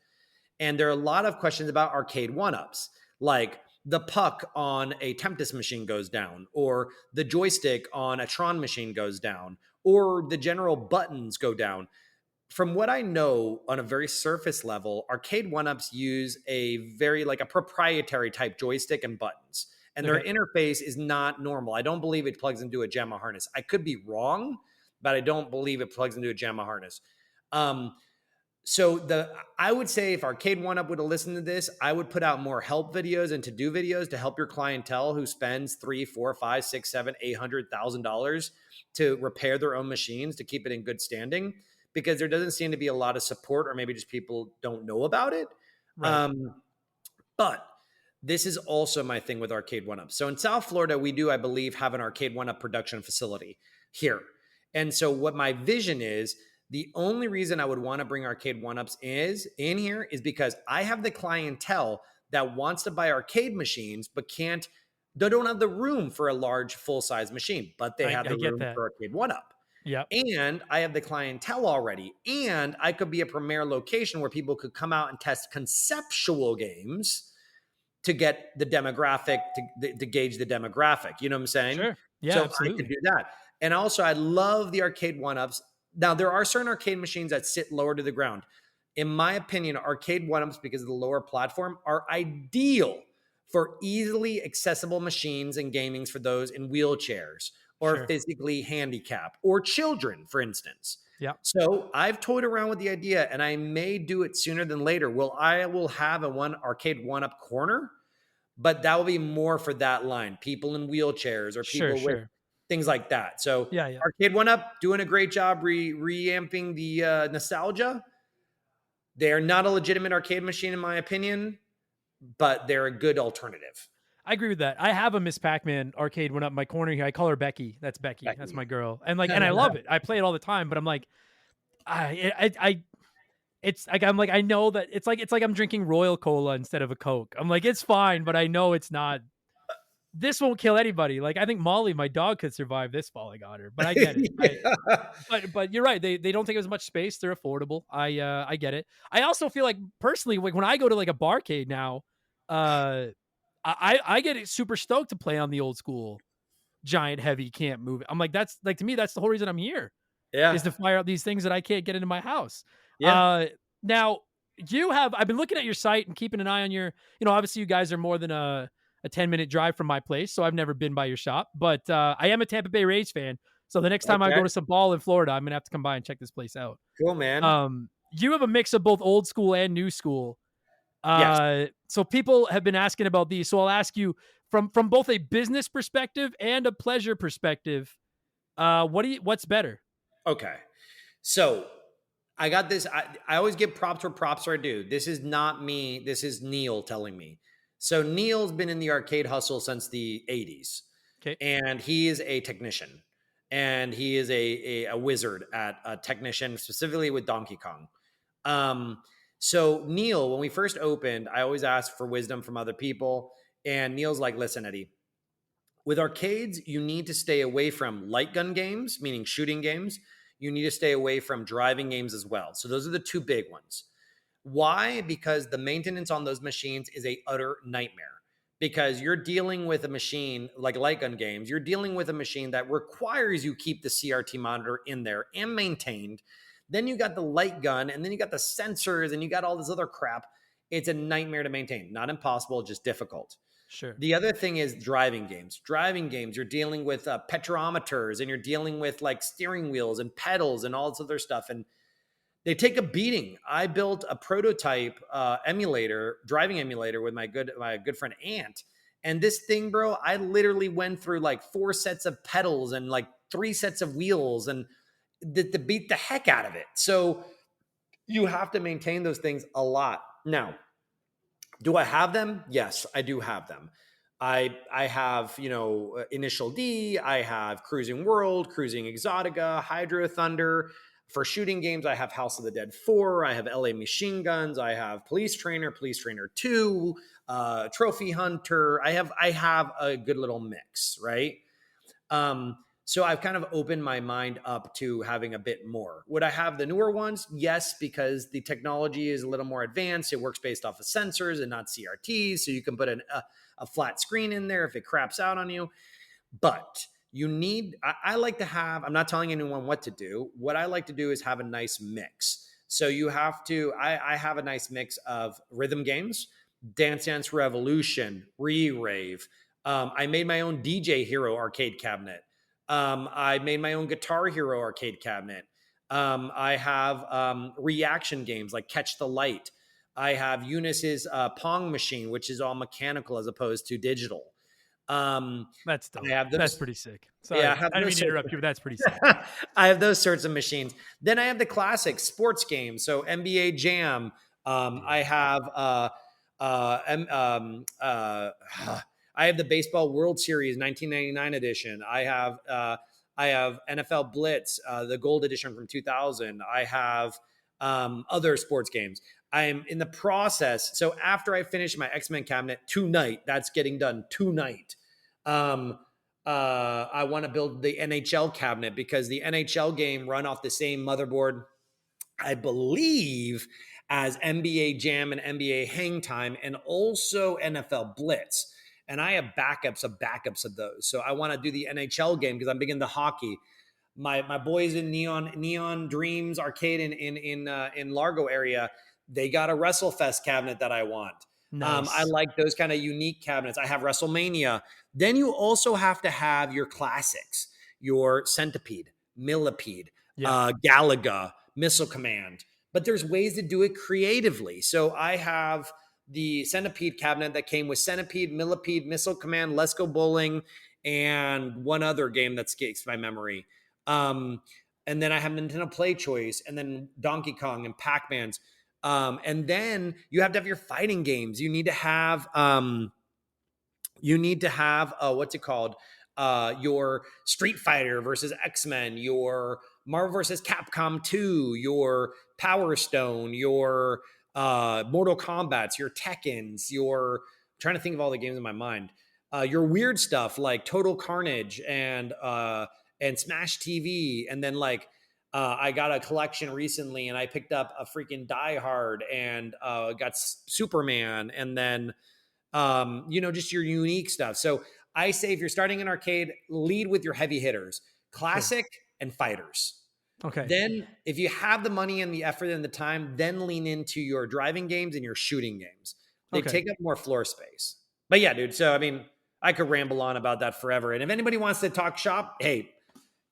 And there are a lot of questions about arcade one-ups, like the puck on a Tempest machine goes down, or the joystick on a Tron machine goes down, or the general buttons go down. From what I know on a very surface level, arcade one-ups use a very like a proprietary type joystick and buttons. And their okay, interface is not normal. I don't believe it plugs into a JAMA harness. I could be wrong, but I don't believe it plugs into a JAMA harness. Um, so I would say if Arcade One Up would have listened to this, I would put out more help videos and to do videos to help your clientele who spends $3, $4, $5, $6, $7, $800,000 to repair their own machines to keep it in good standing, because there doesn't seem to be a lot of support, or maybe just people don't know about it. right, Um, but this is also my thing with Arcade One Up. So in South Florida, we do, I believe, have an Arcade One Up production facility here. And so what my vision is, the only reason I would want to bring Arcade One Ups is in here is because I have the clientele that wants to buy arcade machines, but they don't have the room for a large full size machine, but they have I the get room that. for Arcade One Up. Yep, And I have the clientele already. And I could be a premier location where people could come out and test conceptual games to get the demographic, to gauge the demographic. You know what I'm saying? sure, yeah, So I could absolutely, do that. And also, I love the arcade one-ups. Now, there are certain arcade machines that sit lower to the ground. In my opinion, arcade one-ups, because of the lower platform, are ideal for easily accessible machines and gamings for those in wheelchairs or sure, physically handicapped or children, for instance. yep, So I've toyed around with the idea, and I may do it sooner than later. I will have a one arcade one-up corner, but that will be more for that line, people in wheelchairs or sure, people with sure, things like that. So yeah, yeah. Arcade One Up doing a great job reamping the nostalgia. They're not a legitimate arcade machine in my opinion, but they're a good alternative. I agree with that. I have a Miss Pac-Man arcade one up in my corner here. I call her Becky. That's Becky. That's Becky. my girl. And I love it. I play it all the time, but I'm like, it's like I'm like I know that it's like I'm drinking Royal Cola instead of a Coke. I'm like it's fine, but I know it's not. This won't kill anybody. Like I think Molly, my dog, could survive this falling on her. But I get it. Yeah. But you're right. They don't take as much space. They're affordable. I get it. I also feel like personally, like when I go to like a barcade now, I get super stoked to play on the old school. giant, heavy, can't move it. I'm like, that's like, to me, that's the whole reason I'm here, is Yeah. to fire up these things that I can't get into my house. Yeah. Now I've been looking at your site and keeping an eye on your, obviously you guys are more than a 10-minute drive from my place, so I've never been by your shop, but I am a Tampa Bay Rays fan. So the next time I Okay. go to some ball in Florida, I'm gonna have to come by and check this place out. Cool, man. You have a mix of both old school and new school. Yes. So people have been asking about these. So I'll ask you from both a business perspective and a pleasure perspective. What's better? Okay. So I got this. I always give props where props are due. This is not me. This is Neil telling me. So Neil's been in the arcade hustle since the 80s, Okay. and he is a technician, and he is a wizard at a technician, specifically with Donkey Kong. So Neil, when we first opened, I always ask for wisdom from other people, and Neil's like, "Listen, Eddie, with arcades, you need to stay away from light gun games, meaning shooting games. You need to stay away from driving games as well. So those are the two big ones. Why? Because the maintenance on those machines is a utter nightmare. Because you're dealing with a machine like light gun games, you're dealing with a machine that requires you keep the CRT monitor in there and maintained. Then you got the light gun, and then you got the sensors, and you got all this other crap. It's a nightmare to maintain. Not impossible, just difficult. Sure. The other thing is driving games. Driving games, you're dealing with petrometers, and you're dealing with like steering wheels and pedals and all this other stuff. And they take a beating. I built a prototype driving emulator with my good friend Ant. And this thing, bro, I literally went through like 4 sets of pedals and like 3 sets of wheels and to beat the heck out of it. So you have to maintain those things a lot. Now, do I have them? Yes, I do have them. I have, Initial D, I have Cruising World, Cruising Exotica, Hydro Thunder. For shooting games, I have House of the Dead 4, I have LA Machine Guns, I have Police Trainer 2, Trophy Hunter. I have a good little mix, right? So I've kind of opened my mind up to having a bit more. Would I have the newer ones? Yes, because the technology is a little more advanced. It works based off of sensors and not CRTs. So you can put a flat screen in there if it craps out on you. But I like to have, I'm not telling anyone what to do. What I like to do is have a nice mix. So I have a nice mix of rhythm games, Dance Dance Revolution, Re-Rave. I made my own DJ Hero arcade cabinet. I made my own Guitar Hero arcade cabinet. I have reaction games like Catch the Light. I have Eunice's Pong machine, which is all mechanical as opposed to digital. That's dope. I have those. That's pretty sick. Sorry, Yeah, I didn't mean to interrupt you, but that's pretty sick. I have those sorts of machines. Then I have the classic sports games. So NBA Jam. I have I have the Baseball World Series 1999 edition. I have NFL Blitz, the Gold edition from 2000. I have other sports games. I'm in the process. So after I finish my X-Men cabinet tonight, that's getting done tonight. I want to build the NHL cabinet because the NHL game run off the same motherboard, I believe, as NBA Jam and NBA Hang Time, and also NFL Blitz. And I have backups of those. So I want to do the NHL game because I'm big into hockey. My boys in Neon Dreams Arcade in Largo area, they got a WrestleFest cabinet that I want. Nice. I like those kind of unique cabinets. I have WrestleMania. Then you also have to have your classics, your Centipede, Millipede, Galaga, Missile Command. But there's ways to do it creatively. So I have the Centipede cabinet that came with Centipede, Millipede, Missile Command, Let's Go Bowling, and one other game that escapes my memory. And then I have Nintendo Play Choice, and then Donkey Kong and Pac-Man's. And then you have to have your fighting games. You need to have what's it called? Your Street Fighter versus X-Men, your Marvel versus Capcom 2, your Power Stone, your Mortal Kombats, your Tekkens, I'm trying to think of all the games in my mind. Your weird stuff like Total Carnage and Smash TV, and then I got a collection recently, and I picked up a freaking Die Hard and got Superman, and then just your unique stuff. So I say if you're starting an arcade, lead with your heavy hitters, classic and fighters. Okay. Then if you have the money and the effort and the time, then lean into your driving games and your shooting games. They Okay. take up more floor space. But yeah, dude. So, I mean, I could ramble on about that forever. And if anybody wants to talk shop, hey,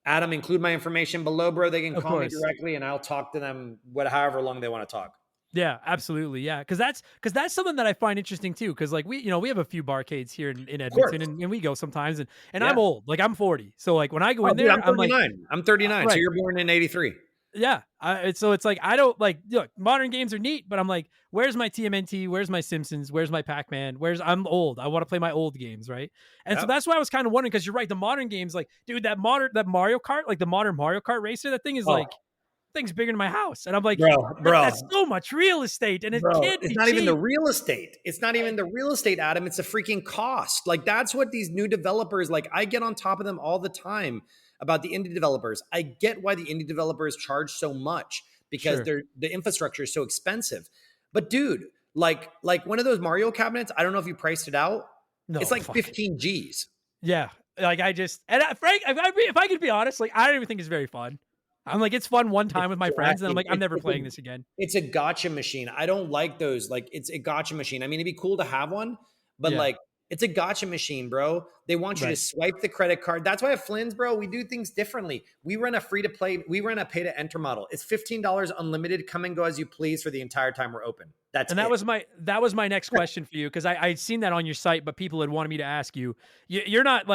Adam, include my information below, bro. They can Of call me course. directly and I'll talk to them however long they want to talk. Yeah, absolutely. Yeah. Cause that's something that I find interesting too. Cause like we have a few barcades here in Of course. Edmonton and we go sometimes and Yeah. I'm old, like I'm 40. So like when I go Oh, in dude, there, I'm I'm like, 39. I'm 39. So right. you're born in 83. Yeah. So it's like, I don't like, look, modern games are neat, but I'm like, where's my TMNT? Where's my Simpsons? Where's my Pac-Man? I'm old. I want to play my old games. Right. And so Yep. that's why I was kind of wondering, cause you're right. The modern games, like, dude, that Mario Kart, like the modern Mario Kart racer, that thing is Oh, like, thing's bigger than my house. And I'm like, bro. that's so much real estate and it Bro, can't it's be not even the cheap. real estate. It's not even the real estate, Adam. It's the freaking cost. Like that's what these new developers like. I get on top of them all the time about the indie developers. I get why the indie developers charge so much because Sure. the infrastructure is so expensive. But dude, like one of those Mario cabinets, I don't know if you priced it out. It's No, like fuck. 15 G's. Yeah. Like Frank, if I could be honest, like I don't even think it's very fun. I'm like, it's fun one time with my friends, and I'm like, I'm never playing this again. It's a gotcha machine. I don't like those. Like, it's a gotcha machine. I mean, it'd be cool to have one, but Yeah. like, it's a gotcha machine, bro. They want you to Right. swipe the credit card. That's why at Flynn's, bro, we do things differently. We run a free to play, we run a pay to enter model. It's $15 unlimited. Come and go as you please for the entire time we're open. That's And it. that was my next question for you because I'd seen that on your site, but people had wanted me to ask you. You're not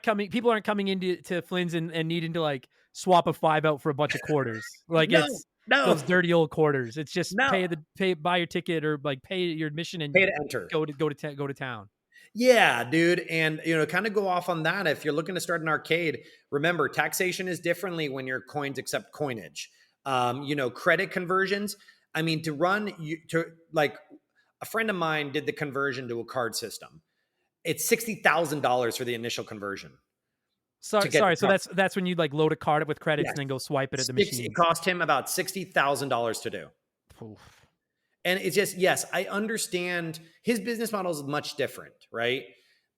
coming. People aren't coming into Flynn's and needing to like swap a 5 out for a bunch of quarters. Like No, it's no, those dirty old quarters. It's just no. buy your ticket or like pay your admission and Pay to enter. go to town. Yeah, dude. And, kind of go off on that. If you're looking to start an arcade, remember taxation is differently when your coins accept coinage. Credit conversions. I mean, like a friend of mine did the conversion to a card system. It's $60,000 for the initial conversion. Sorry. So that's when you like load a card up with credits Yes. and then go swipe it at the It machine. cost him about $60,000 to do. Oof. And it's just, yes, I understand his business model is much different, right?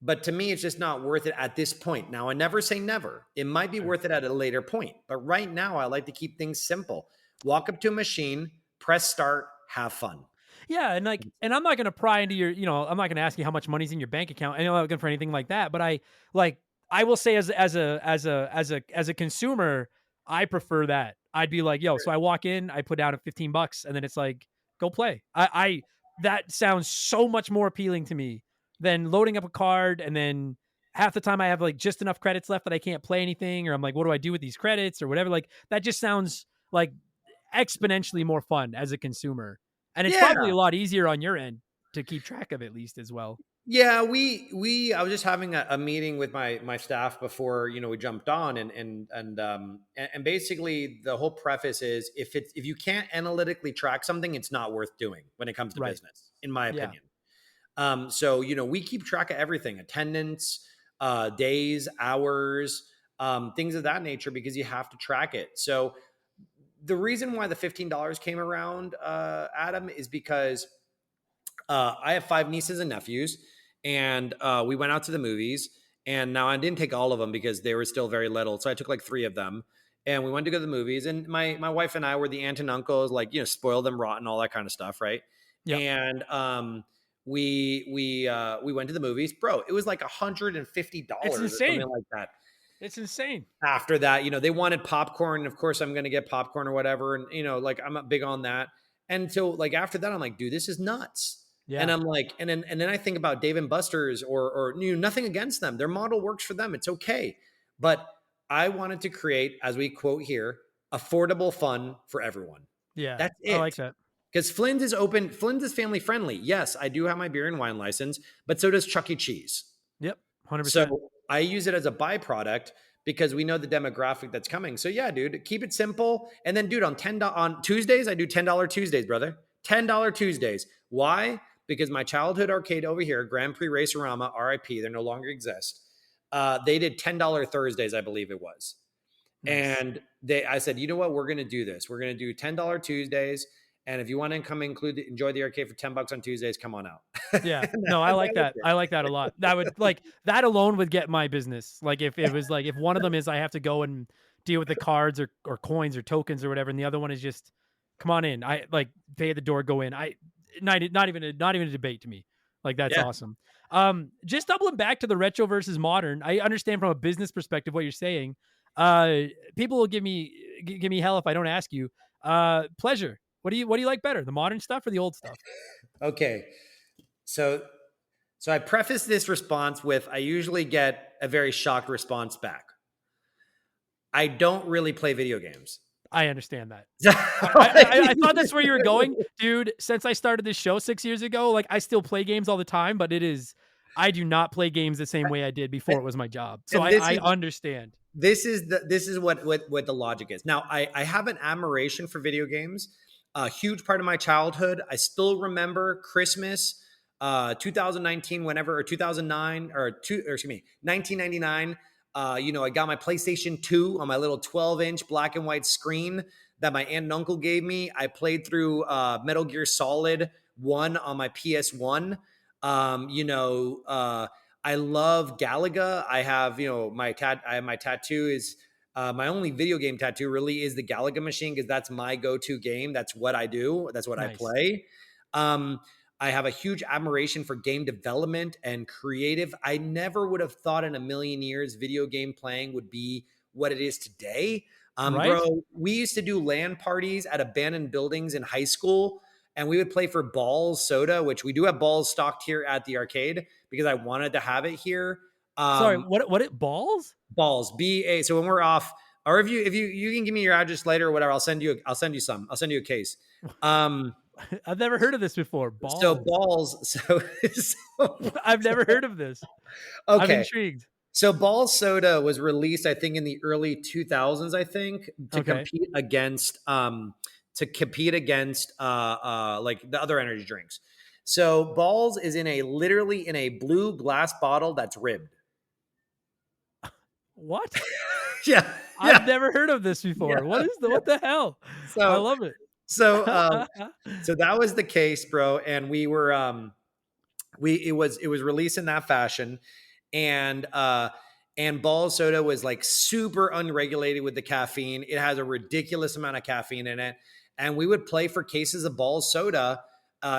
But to me, it's just not worth it at this point. Now, I never say never. It might be Sure. worth it at a later point. But right now, I like to keep things simple. Walk up to a machine, press start, have fun. Yeah, and I'm not gonna pry into your, I'm not gonna ask you how much money's in your bank account. I'm not looking for anything like that. But I will say as a consumer, I prefer that. I'd be like, yo, so I walk in, I put down $15, and then it's like, go play. I that sounds so much more appealing to me than loading up a card and then half the time I have like just enough credits left that I can't play anything, or I'm like, what do I do with these credits or whatever? Like that just sounds like exponentially more fun as a consumer. And it's Yeah. probably a lot easier on your end to keep track of at least as well. Yeah, I was just having a meeting with my staff before we jumped on, and basically the whole preface is if you can't analytically track something, it's not worth doing when it comes to Right. business, in my Yeah. opinion. So we keep track of everything: attendance, days, hours, things of that nature, because you have to track it. So the reason why the $15 came around, Adam, is because I have 5 nieces and nephews, and we went out to the movies. And now I didn't take all of them because they were still very little, so I took like 3 of them, and we went to go to the movies. And my wife and I were the aunt and uncles, like spoil them rotten, all that kind of stuff, right? Yeah. And we went to the movies, bro. It was like $150 It's or insane. something like that. It's insane. After that, they wanted popcorn. Of course, I'm going to get popcorn or whatever, and like I'm not big on that. And so, like after that, I'm like, dude, this is nuts. Yeah. And I'm like, and then I think about Dave and Buster's or nothing against them. Their model works for them. It's okay. But I wanted to create, as we quote here, affordable fun for everyone. Yeah. That's it. I like that. Because Flynn's is open. Flynn's is family friendly. Yes, I do have my beer and wine license, but so does Chuck E. Cheese. Yep. 100%. So I use it as a byproduct because we know the demographic that's coming. So yeah, dude, keep it simple. And then, dude, on Tuesdays, I do $10 Tuesdays, brother. $10 Tuesdays. Why? Because my childhood arcade over here, Grand Prix Racerama, RIP, they no longer exist. They did $10 Thursdays, I believe it was. Nice. And I said, you know what? We're going to do this. We're going to do $10 Tuesdays. And if you want to come enjoy the arcade for $10 on Tuesdays, come on out. Yeah. No, I like that. I like that a lot. That would like that alone would get my business. Like if it was like if one of them is I have to go and deal with the cards or coins or tokens or whatever, and the other one is just come on in. I like pay at the door, go in. Not even a debate to me. Like that's Yeah. awesome. Just doubling back to the retro versus modern. I understand from a business perspective what you're saying. People will give me hell if I don't ask you. Pleasure. What do you like better, the modern stuff or the old stuff? Okay. So I preface this response with I usually get a very shocked response back. I don't really play video games. I understand that. I thought that's where you were going, dude. Since I started this show 6 years ago, like I still play games all the time, but I do not play games the same way I did before it was my job. So I understand. This is what the logic is. Now I have an admiration for video games. A huge part of my childhood. I still remember Christmas, 2019, whenever, or 2009, or 1999. I got my PlayStation 2 on my little 12-inch black and white screen that my aunt and uncle gave me. I played through Metal Gear Solid 1 on my PS1. I love Galaga. I have, my tattoo is my only video game tattoo really is the Galaga machine because that's my go-to game. That's what I do. That's what Nice. I play. I have a huge admiration for game development and creative. I never would have thought in a million years video game playing would be what it is today. Right? Bro, we used to do LAN parties at abandoned buildings in high school, and we would play for Balls Soda, which we do have Balls stocked here at the arcade because I wanted to have it here. Sorry, what it balls? Balls, BA. So when we're off, or if you can give me your address later or whatever, I'll send you some. I'll send you a case. I've never heard of this before. Balls. So Balls. I've never heard of this. Okay. I'm intrigued. So Balls Soda was released, I think, in the early 2000s. I think to compete against like the other energy drinks. So Balls is literally in a blue glass bottle that's ribbed. What? Yeah. I've never heard of this before. Yeah. What the hell? So I love it. So that was the case, bro. And we were, it was released in that fashion. And Balls Soda was like super unregulated with the caffeine. It has a ridiculous amount of caffeine in it. And we would play for cases of Balls Soda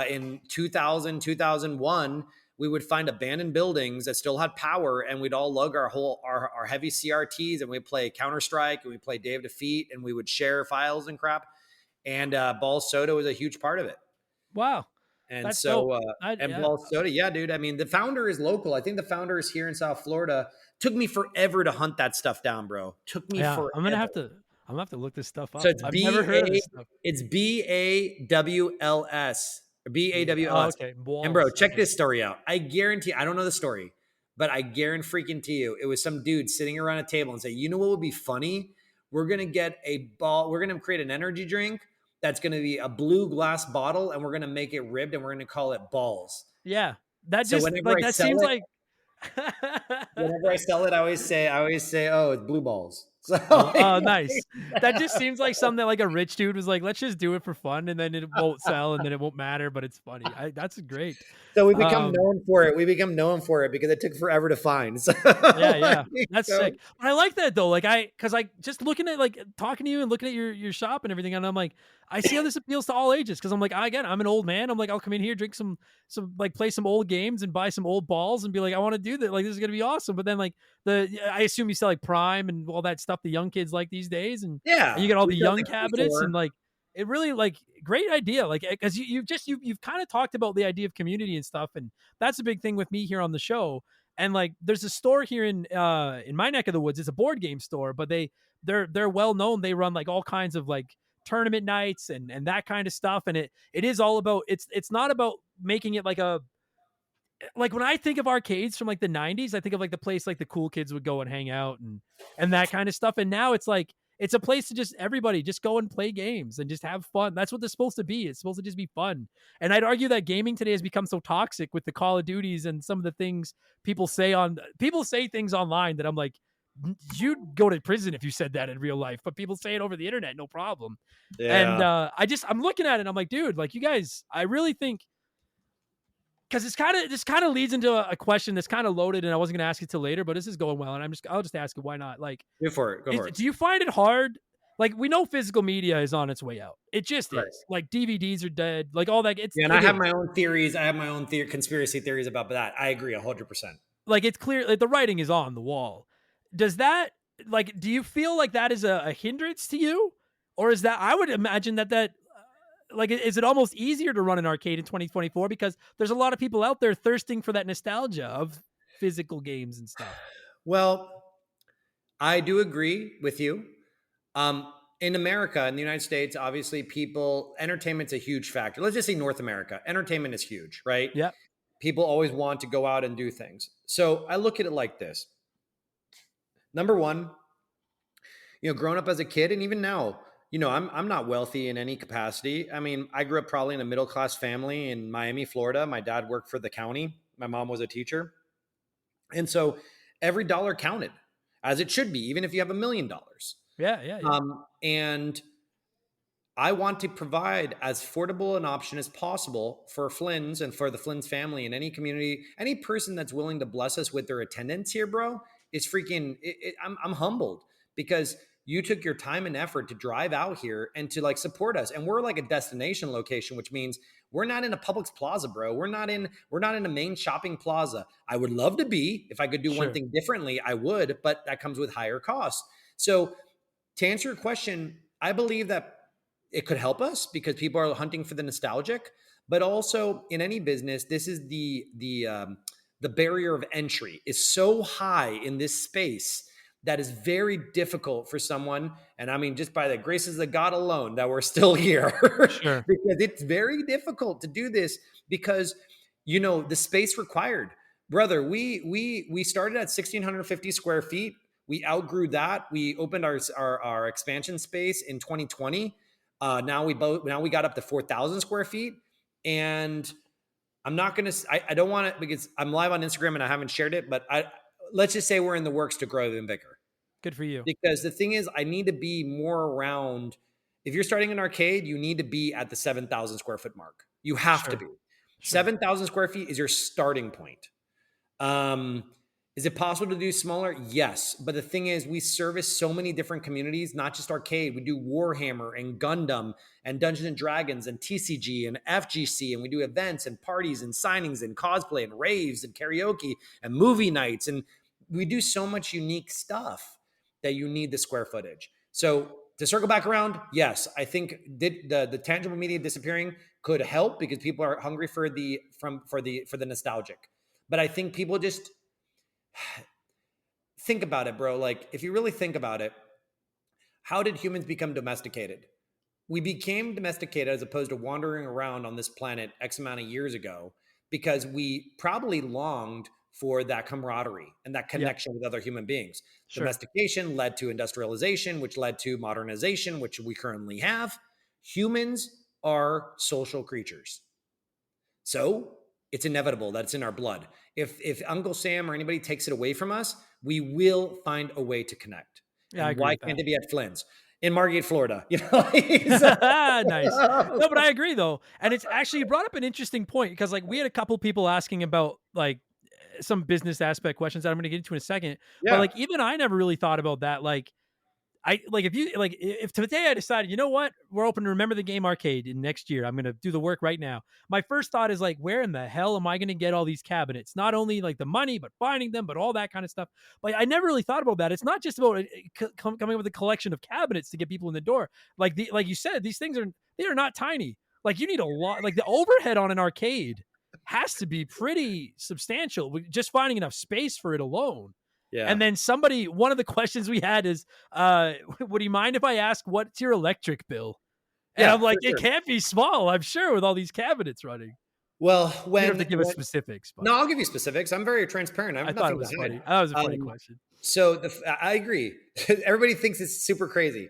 in 2000, 2001. We would find abandoned buildings that still had power, and we'd all lug our heavy CRTs, and we'd play Counter-Strike, and we'd play Day of Defeat, and we would share files and crap. And Balls Soda was a huge part of it. Wow. And that's so, yeah. Balls Soda, yeah, dude. I mean, the founder is local. I think the founder is here in South Florida. Took me forever to hunt that stuff down, bro. Took me forever. I'm gonna have to look this stuff up. So it's I've never heard of this stuff. It's BAWLS. BAWLS. Oh, okay. Balls. And bro, check this story out. I guarantee, I don't know the story, but I guarantee you, it was some dude sitting around a table and say, you know what would be funny? We're going to get we're going to create an energy drink that's going to be a blue glass bottle, and we're going to make it ribbed, and we're going to call it Balls. Yeah. That just, like, that seems like... Whenever I sell it, I always say, oh, it's Blue Balls. So, nice. That just seems like something that like a rich dude was like, let's just do it for fun, and then it won't sell, and then it won't matter, but it's funny. That's great. So we become known for it. We become known for it because it took forever to find. So, yeah, that's sick. But I like that though. Like because just looking at like talking to you and looking at your shop and everything, and I'm like, I see how this appeals to all ages. Because I'm like, I'm an old man. I'm like, I'll come in here, drink some like play some old games and buy some old balls and be like, I want to do that. Like this is gonna be awesome. But then like I assume you sell like Prime and all that stuff the young kids like these days, and you get all the young cabinets and like it really like great idea. Like because you've kind of talked about the idea of community and stuff, and that's a big thing with me here on the show. And like there's a store here in my neck of the woods. It's a board game store, but they're well known. They run like all kinds of like tournament nights and that kind of stuff. And it is all about it's not about making it like when I think of arcades from like the 90s, I think of like the place like the cool kids would go and hang out and that kind of stuff. And now it's like it's a place to just everybody just go and play games and just have fun. That's what it's supposed to be. It's supposed to just be fun. And I'd argue that gaming today has become so toxic with the Call of Duties and some of the things people say things online that I'm like, you'd go to prison if you said that in real life, but people say it over the internet, no problem. And Yeah. I'm looking at it and I'm like, dude, like you guys, I really think, because this kind of leads into a question that's kind of loaded, and I wasn't going to ask it till later, but this is going well, and I'll just ask it. Why not? Like, Go for it. Go for it. do you find it hard? Like, we know physical media is on its way out. It just Right. is. Like, DVDs are dead. Like all that. Yeah, and I have Is. my own theories. I have my own conspiracy theories about that. I agree 100%. Like, it's clear. Like, the writing is on the wall. Does that, like, do you feel like that is a hindrance to you, or is that? I would imagine that like, is it almost easier to run an arcade in 2024 because there's a lot of people out there thirsting for that nostalgia of physical games and stuff. Well, I do agree with you. In America, in the United States, obviously entertainment's a huge factor. Let's just say North America, entertainment is huge, right? Yeah. People always want to go out and do things. So I look at it like this. Number one, growing up as a kid, and even now, I'm not wealthy in any capacity. I mean, I grew up probably in a middle-class family in Miami, Florida. My dad worked for the county. My mom was a teacher. And so every dollar counted, as it should be, even if you have $1 million. Yeah. And I want to provide as affordable an option as possible for Flynn's and for the Flynn's family and any community, any person that's willing to bless us with their attendance here, bro. Is freaking. I'm humbled because you took your time and effort to drive out here and to like support us. And we're like a destination location, which means we're not in a Publix plaza, bro. We're not in a main shopping plaza. I would love to be. If I could do one thing differently, I would, but that comes with higher costs. So to answer your question, I believe that it could help us because people are hunting for the nostalgic, but also in any business, this is the barrier of entry is so high in this space that is very difficult for someone. And I mean, just by the graces of God alone that we're still here, Sure. because it's very difficult to do this because, the space required. Brother, we started at 1,650 square feet. We outgrew that. We opened our expansion space in 2020. Now we got up to 4,000 square feet. And I'm not going to, I don't want it because I'm live on Instagram and I haven't shared it, but let's just say we're in the works to grow them bigger. Good for you. Because the thing is, I need to be more around. If you're starting an arcade, you need to be at the 7,000 square foot mark. You have to be. 7,000 square feet is your starting point. Is it possible to do smaller? Yes. But the thing is, we service so many different communities, not just arcade. We do Warhammer and Gundam and Dungeons and Dragons and TCG and FGC. And we do events and parties and signings and cosplay and raves and karaoke and movie nights. And we do so much unique stuff that you need the square footage. So to circle back around, yes, I think the tangible media disappearing could help because people are hungry for the nostalgic. But I think people just think about it, bro. Like, if you really think about it, how did humans become domesticated? We became domesticated as opposed to wandering around on this planet X amount of years ago because we probably longed for that camaraderie and that connection with other human beings. Domestication led to industrialization, which led to modernization, which we currently have. Humans are social creatures. So it's inevitable that it's in our blood. If Uncle Sam or anybody takes it away from us, we will find a way to connect. Yeah, I agree why with can't that. it be at Flynn's? In Margate, Florida. Nice. No, but I agree though. And it's actually, you brought up an interesting point because like we had a couple people asking about like some business aspect questions that I'm going to get into in a second. Yeah. But like, even I never really thought about that. Like, if today I decided, you know what, we're open to Remember the Game arcade in next year, I'm going to do the work right now. My first thought is like, where in the hell am I going to get all these cabinets? Not only like the money, but finding them, but all that kind of stuff. But I never really thought about that. It's not just about coming up with a collection of cabinets to get people in the door. Like you said, these things they are not tiny. Like you need a lot, like the overhead on an arcade has to be pretty substantial. Just finding enough space for it alone. Yeah. And then one of the questions we had is, would you mind if I ask what's your electric bill? And I'm like, it can't be small, I'm sure, with all these cabinets running. Well, You don't have to give us specifics. But No, I'll give you specifics. I'm very transparent. I thought it was funny. That was a funny question. So I agree. Everybody thinks it's super crazy.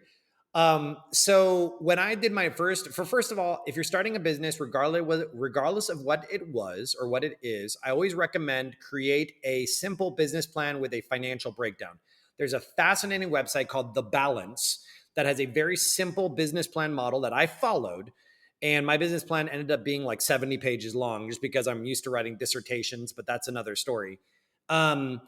So when I did my first of all, if you're starting a business, regardless of what it was or what it is, I always recommend create a simple business plan with a financial breakdown. there's a fascinating website called The Balance that has a very simple business plan model that I followed. And my business plan ended up being like 70 pages long just because I'm used to writing dissertations, but that's another story. And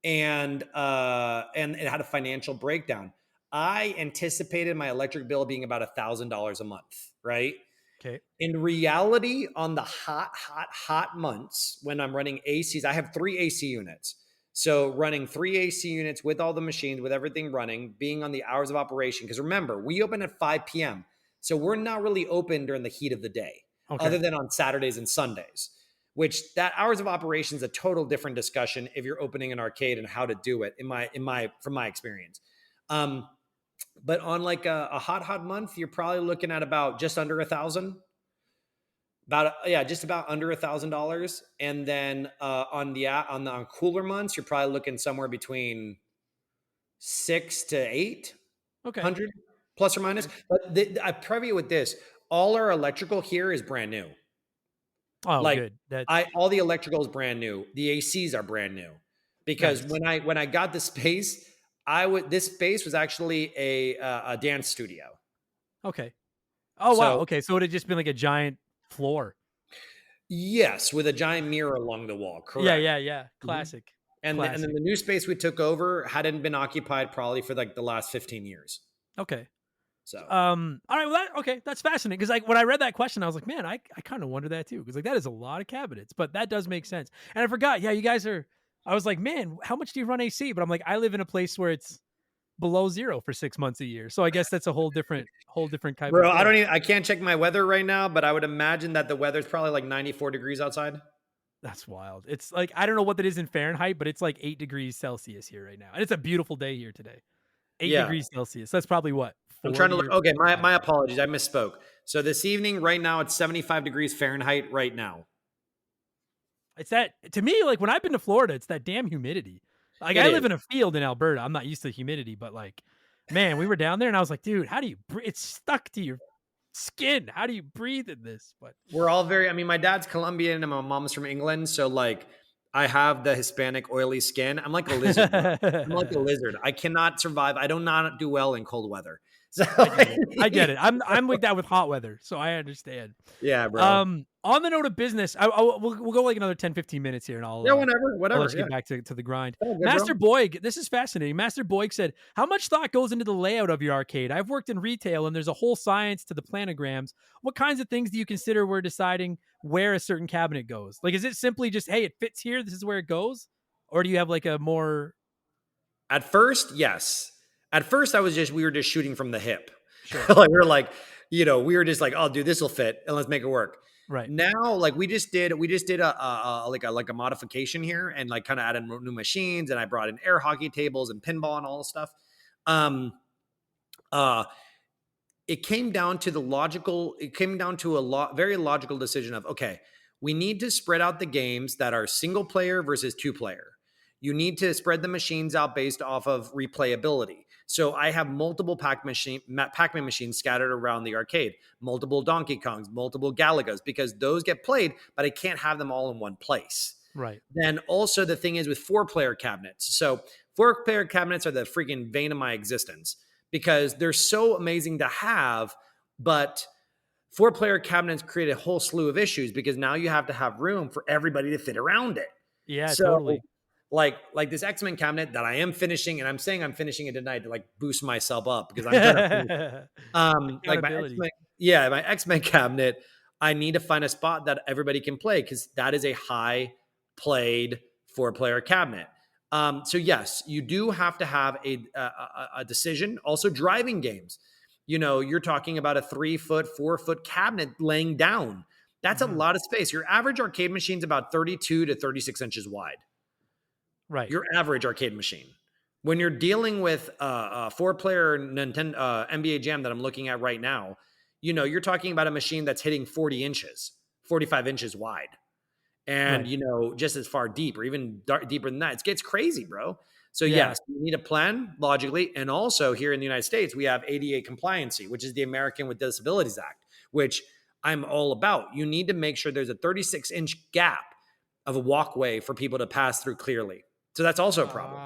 it had a financial breakdown. I anticipated my electric bill being about $1,000 a month, right? Okay. In reality, on the hot months when I'm running ACs, I have 3 AC units. So running 3 AC units with all the machines, with everything running, being on the hours of operation. Because remember, we open at 5 p.m. So we're not really open during the heat of the day, other than on Saturdays and Sundays, which that hours of operation is a total different discussion if you're opening an arcade and how to do it from my experience. But on like a hot month, you're probably looking at about just under 1,000. Just about under $1,000. And then on cooler months, you're probably looking somewhere between 6 to 800 plus or minus. But I preview with this: all our electrical here is brand new. Oh, Like good. all the electrical is brand new. The ACs are brand new because Nice. when I got the space, this space was actually a dance studio. Okay. Oh, wow. So Okay. So it had just been like a giant floor. yes, with a giant mirror along the wall. Yeah. Correct. Yeah. Yeah. Mhm. Classic. And then the new space we took over hadn't been occupied probably for like the last 15 years. Okay. So All right. Well, that's fascinating. Because like when I read that question, I was like, man, I kind of wonder that too. Because like that is a lot of cabinets, but that does make sense. And I forgot. Yeah, you guys are. I was like, man, how much do you run AC? But I'm like, I live in a place where it's below zero for 6 months a year. So I guess that's a whole different type bro, of thing. I can't check my weather right now, but I would imagine that the weather's probably like 94 degrees outside. That's wild. It's like I don't know what that is in Fahrenheit, but it's like 8 degrees Celsius here right now, and it's a beautiful day here today. 8 Yeah. degrees Celsius. That's probably what I'm trying to 40 look. or Okay, I my don't know. apologies. I misspoke. So this evening, right now, it's 75 degrees Fahrenheit right now. It's that to me. Like when I've been to Florida, it's that damn humidity. Like It I live is. in a field in Alberta. I'm not used to humidity, but like, man, we were down there, and I was like, dude, how do you? It's stuck to your skin. How do you breathe in this? But We're all I mean, my dad's Colombian and my mom's from England. So like I have the Hispanic oily skin. I'm like a lizard, bro. I'm like a lizard. I cannot survive. I do not do well in cold weather. So I get it. I'm with that with hot weather, so I understand. yeah, bro. On the note of business, we'll go like another 10, 15 minutes here, and Yeah, I'll whatever. let you Yeah. get back to the grind. Oh, good, Master bro. Boyg, this is fascinating. Master Boyg said, how much thought goes into the layout of your arcade? I've worked in retail, and there's a whole science to the planograms. What kinds of things do you consider when deciding where a certain cabinet goes? Like, is it simply just, hey, it fits here, this is where it goes? Or do you have like a more... At first, yes. At first, we were just shooting from the hip. Sure. Like we were like, we were just like, oh, dude, this will fit, and let's make it work. Right. Now, like we just did a modification here, and like kind of added new machines, and I brought in air hockey tables and pinball and all this stuff. It came down to very logical decision of, okay, we need to spread out the games that are single player versus 2-player. You need to spread the machines out based off of replayability. So I have multiple Pac-Man machines scattered around the arcade, multiple Donkey Kongs, multiple Galagos, because those get played, but I can't have them all in one place. Right. Then also the thing is with 4-player cabinets. So 4-player cabinets are the freaking vein of my existence because they're so amazing to have, but 4-player cabinets create a whole slew of issues because now you have to have room for everybody to fit around it. Yeah, So, totally. Like this X-Men cabinet that I am finishing, and I'm saying I'm finishing it tonight to like boost myself up because I'm gonna like my X-Men cabinet, I need to find a spot that everybody can play because that is a high played 4-player cabinet. So yes, you do have to have a decision. Also, driving games. You're talking about a 3-foot, 4-foot cabinet laying down. That's a lot of space. Your average arcade machine is about 32 to 36 inches wide. Right. Your average arcade machine. When you're dealing with a 4-player Nintendo NBA Jam that I'm looking at right now, you're talking about a machine that's hitting 40 inches, 45 inches wide. And, just as far deep or even deeper than that. It gets crazy, bro. So yes, you need a plan logically. And also here in the United States, we have ADA compliancy, which is the American with Disabilities Act, which I'm all about. You need to make sure there's a 36-inch gap of a walkway for people to pass through clearly. So that's also a problem.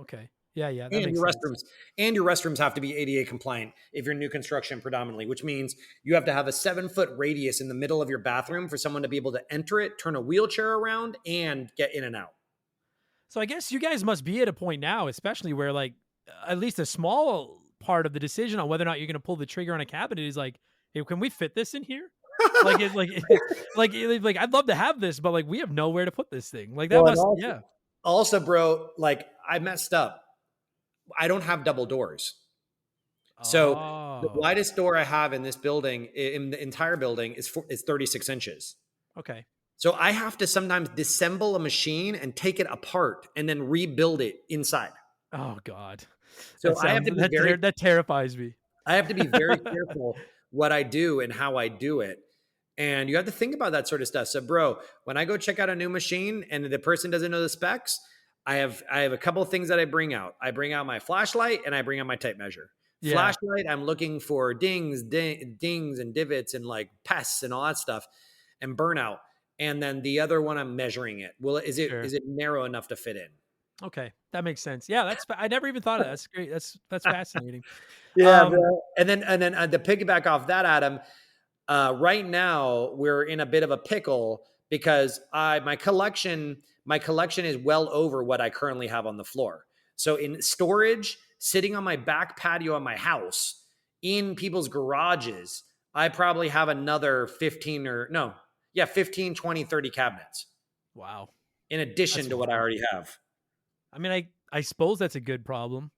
Okay. Yeah, that And makes your sense. restrooms have to be ADA compliant if you're new construction predominantly, which means you have to have a 7-foot radius in the middle of your bathroom for someone to be able to enter it, turn a wheelchair around, and get in and out. So I guess you guys must be at a point now, especially where like at least a small part of the decision on whether or not you're going to pull the trigger on a cabinet is like, hey, can we fit this in here? Like it, like like I'd love to have this, but like we have nowhere to put this thing. Like that Well, and must, yeah. also, bro, like I messed up. I don't have double doors. So the Oh, widest door I have in this building, in the entire building, is 36 inches. okay. So I have to sometimes disassemble a machine and take it apart and then rebuild it inside. Oh God, So I have to be very that terrifies me. I have to be very careful what I do and how I do it. And you have to think about that sort of stuff. So, bro, when I go check out a new machine and the person doesn't know the specs, I have a couple of things that I bring out. I bring out my flashlight and I bring out my tape measure. Yeah, Flashlight, I'm looking for dings and divots and like pests and all that stuff and burnout. And then the other one, I'm measuring it. Well, is it sure. is it narrow enough to fit in? Okay, that makes sense. Yeah, I never even thought of that. That's great. That's fascinating. Yeah, Um, bro. And then to piggyback off that, Adam, right now we're in a bit of a pickle because my collection is well over what I currently have on the floor. So in storage, sitting on my back patio of my house, in people's garages, I probably have another 15 or no, yeah, 15, 20, 30 cabinets wow, in addition that's to what I wild. already have. I mean, I suppose that's a good problem,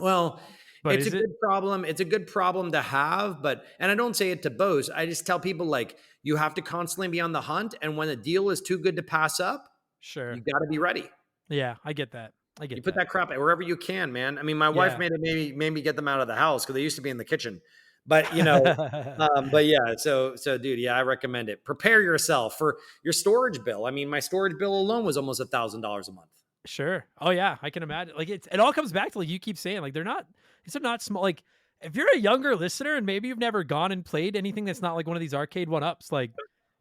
Well, but it's a is it? good problem. It's a good problem to have, but and I don't say it to boast. I just tell people like you have to constantly be on the hunt, and when a deal is too good to pass up, you Sure. got to be ready. Yeah, I get that. I You get put that. that crap wherever you can, man. I mean, my wife Yeah. made me get them out of the house because they used to be in the kitchen. But but yeah. So, dude, yeah, I recommend it. Prepare yourself for your storage bill. I mean, my storage bill alone was almost $1,000 a month. Sure. Oh yeah, I can imagine. Like it all comes back to like you keep saying, like these are not small. Like if you're a younger listener and maybe you've never gone and played anything that's not like one of these arcade one ups, like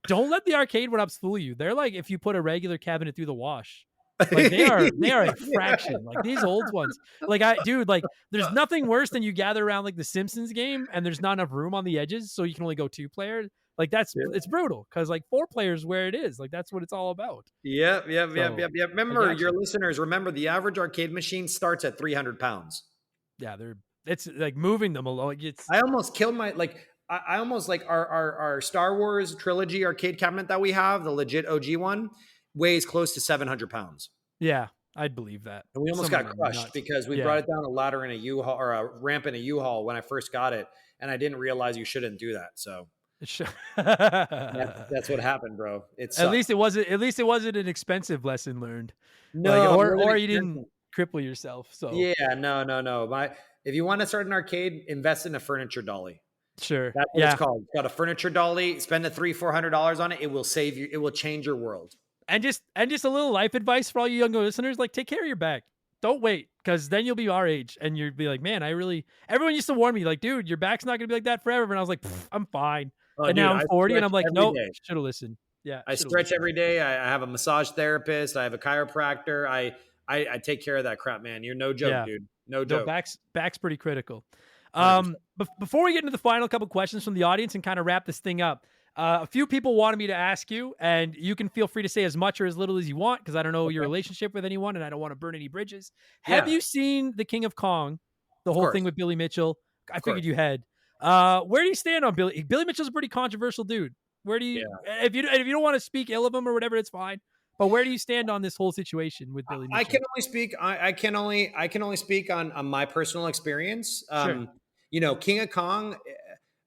don't let the arcade one ups fool you. They're like if you put a regular cabinet through the wash. Like they are a fraction. Like these old ones. Like like there's nothing worse than you gather around like the Simpsons game and there's not enough room on the edges, so you can only go 2 player. Like Yeah. it's brutal because like 4 players where it is. Like that's what it's all about. Yep, yep, yep, So yep, yep. I Remember, got your you. listeners, remember the average arcade machine starts at 300 pounds. Yeah, it's like moving them along. Like it's I almost killed my like I almost like our Star Wars trilogy arcade cabinet that we have, the legit OG one, weighs close to 700 pounds. yeah, I'd believe that. And we almost Some of got them are crushed nuts. because we brought Yeah. it down a ladder in a U-Haul or a ramp in a U-Haul when I first got it. And I didn't realize you shouldn't do that. So It should- that's what happened, bro. It at sucked. least it wasn't an expensive lesson learned. Like No, it wasn't or you didn't expensive. cripple yourself. So Yeah, no. If you want to start an arcade, invest in a furniture dolly. sure. That's what it's Yeah. called. It's got a furniture dolly. Spend a $300-400 on it. It will save you. It will change your world. And just a little life advice for all you younger listeners, like take care of your back. Don't wait, because then you'll be our age and you'll be like, man, everyone used to warn me, like, dude, your back's not gonna be like that forever. And I was like, I'm fine. Oh, And dude, now I'm I 40 and stretch I'm like, every nope, day. should have listened. Yeah, I should have stretch listened. every day. I have a massage therapist. I have a chiropractor. I take care of that crap, man. You're no joke, Yeah. dude. No No, joke. back's pretty critical. 100%. Before we get into the final couple questions from the audience and kind of wrap this thing up, a few people wanted me to ask you, and you can feel free to say as much or as little as you want because I don't know your Okay. relationship with anyone, and I don't want to burn any bridges. Have Yeah, you seen The King of Kong, the of whole course. thing with Billy Mitchell? I Of figured course. you had. Where do you stand on Billy? Billy Mitchell's a pretty controversial dude. Where do you, Yeah. if you don't want to speak ill of him or whatever, it's fine. But where do you stand on this whole situation with Billy I Mitchell? can only speak. I can only speak on my personal experience. Sure. King of Kong,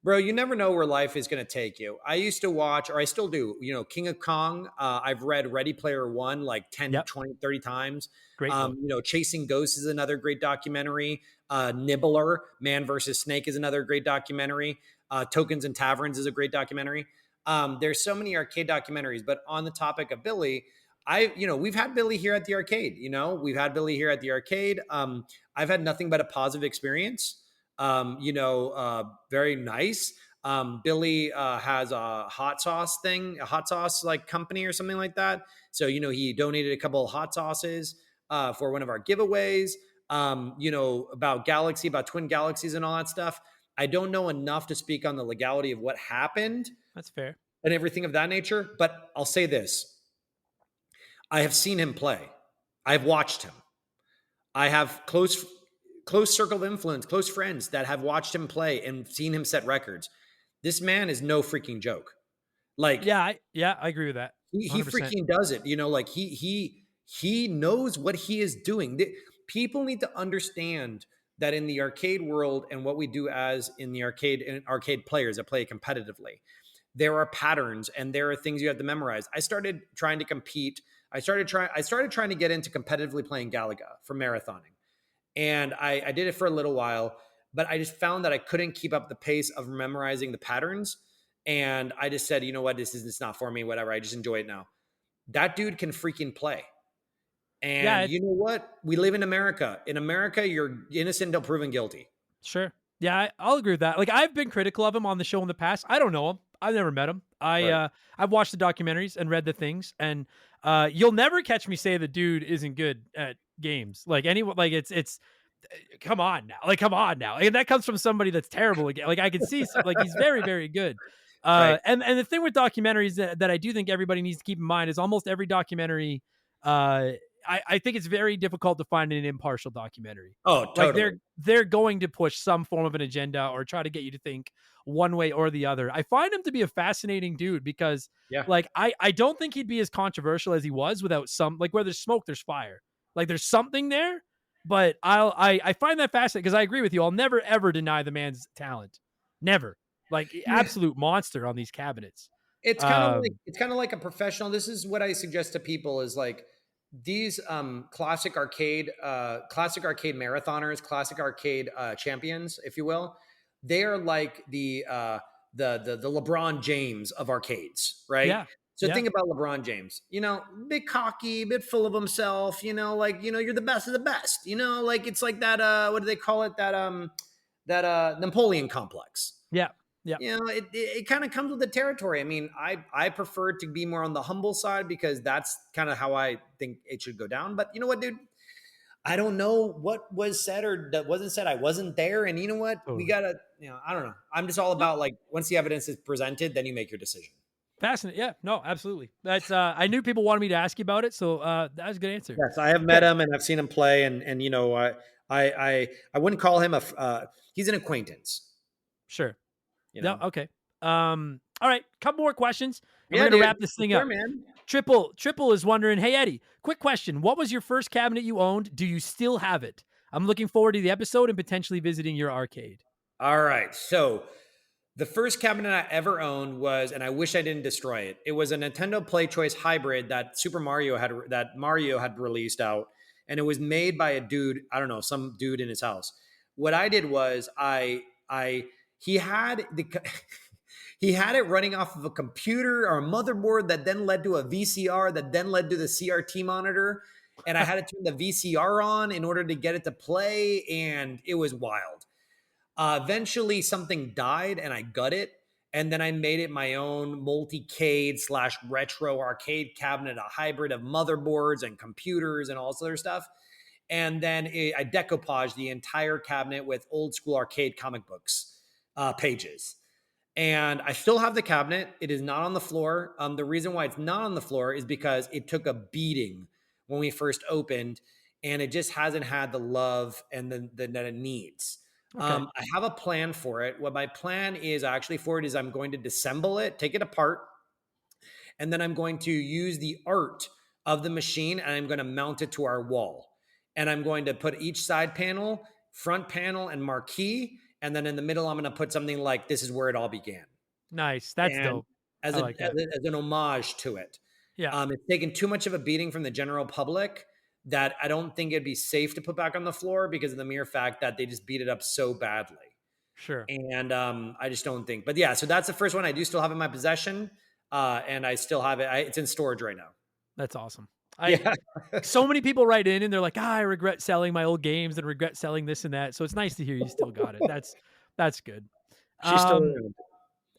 bro. You never know where life is going to take you. I used to watch, or I still do. King of Kong. I've read Ready Player One like 10, Yep. 20, 30 times. Great book. Chasing Ghosts is another great documentary. Nibbler, Man versus Snake is another great documentary. Tokens and Taverns is a great documentary. There's so many arcade documentaries, but on the topic of Billy, we've had Billy here at the arcade. We've had Billy here at the arcade. I've had nothing but a positive experience. Very nice. Billy has a hot sauce like company or something like that. So he donated a couple of hot sauces for one of our giveaways. about Galaxy, about Twin Galaxies and all that stuff. I don't know enough to speak on the legality of what happened That's fair. and everything of that nature. But I'll say this: I have seen him play. I've watched him. I have close circle of influence, close friends that have watched him play and seen him set records. This man is no freaking joke. Like I agree with that. he 100%. freaking does it. Like he knows what he is doing. People need to understand that in the arcade world and what we do as in the arcade players that play competitively, there are patterns and there are things you have to memorize. I started trying to compete. I started trying to get into competitively playing Galaga for marathoning. And I did it for a little while, but I just found that I couldn't keep up the pace of memorizing the patterns. And I just said, you know what, it's not for me, whatever. I just enjoy it now. That dude can freaking play. Yeah, And you know what? We live in America. In America, you're innocent until proven guilty. sure. Yeah, I'll agree with that. Like, I've been critical of him on the show in the past. I don't know him. I've never met him. Right. I've watched the documentaries and read the things, and you'll never catch me say the dude isn't good at games. Like anyone, like it's come on now, and that comes from somebody that's terrible again. Like I can see, like he's very, very good. Right. And the thing with documentaries that I do think everybody needs to keep in mind is almost every documentary. I think it's very difficult to find an impartial documentary. Oh, Like totally. they're going to push some form of an agenda or try to get you to think one way or the other. I find him to be a fascinating dude because Yeah. like I don't think he'd be as controversial as he was without some, like, where there's smoke, there's fire. Like there's something there, but I find that fascinating because I agree with you. I'll never ever deny the man's talent. Never. Like Yeah. absolute monster on these cabinets. It's kind of like Um a professional. This is what I suggest to people is like these classic arcade marathoners, classic arcade champions, if you will. They are like the LeBron James of arcades, right? yeah. So Yeah. think about LeBron James, bit cocky, bit full of himself, you're the best of the best, like it's like that what do they call it? That Napoleon complex. Yeah. Yeah. It kind of comes with the territory. I mean, I prefer to be more on the humble side because that's kind of how I think it should go down. But you know what, dude? I don't know what was said or that wasn't said. I wasn't there. And you know what? We Totally. gotta, I don't know. I'm just all No, about like once the evidence is presented, then you make your decision. fascinating. Yeah, no, absolutely. That's I knew people wanted me to ask you about it, so that was a good answer. Yes, I have met Okay, him and I've seen him play, and I wouldn't call him he's an acquaintance. sure. You No, know. okay. All right, couple more questions, and we're Yeah, gonna dude. wrap this thing Sure, up. man. Triple is wondering, hey Eddie, quick question: what was your first cabinet you owned? Do you still have it? I'm looking forward to the episode and potentially visiting your arcade. All right. So the first cabinet I ever owned was, and I wish I didn't destroy it. It was a Nintendo Play Choice hybrid that Mario had released out, and it was made by a dude. I don't know, some dude in his house. What I did was I he had the he had it running off of a computer or a motherboard that then led to a VCR that then led to the CRT monitor, and I had to turn the VCR on in order to get it to play, and it was wild. Eventually, something died and I gut it. And then I made it my own multi-cade / retro arcade cabinet, a hybrid of motherboards and computers and all this other stuff. And then I decoupaged the entire cabinet with old school arcade comic books pages. And I still have the cabinet. It is not on the floor. The reason why it's not on the floor is because it took a beating when we first opened, and it just hasn't had the love and that it needs. Okay, I have a plan for it. What my plan is actually for it is I'm going to disassemble it, take it apart, and then I'm going to use the art of the machine and I'm going to mount it to our wall. And I'm going to put each side panel, front panel, and marquee. And then in the middle, I'm going to put something like "This is where it all began," nice. That's and dope. I like that. as an homage to it. Yeah, It's taken too much of a beating from the general public that I don't think it'd be safe to put back on the floor because of the mere fact that they just beat it up so badly. sure. And I just don't think. But yeah, so that's the first one I do still have in my possession, and I still have it. It's in storage right now. That's awesome. Yeah, So many people write in and they're like, I regret selling my old games and regret selling this and that. So it's nice to hear you still got it. That's good. she's still Um, around.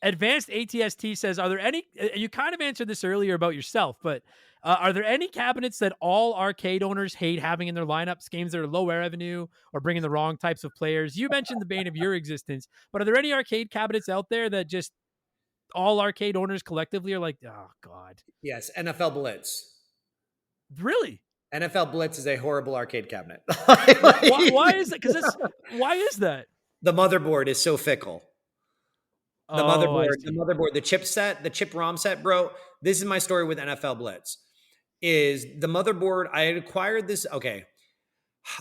Advanced ATST says, are there any, you kind of answered this earlier about yourself, but are there any cabinets that all arcade owners hate having in their lineups, games that are low revenue or bringing the wrong types of players? You mentioned the bane of your existence, but are there any arcade cabinets out there that just all arcade owners collectively are like, oh God, Yes, NFL Blitz. really? NFL Blitz is a horrible arcade cabinet. Why is that? Why is that? The motherboard is so fickle. The Oh, I motherboard, the see. motherboard, the chipset, the chip ROM set, bro. This is my story with NFL Blitz. Is the motherboard I had acquired this? Okay,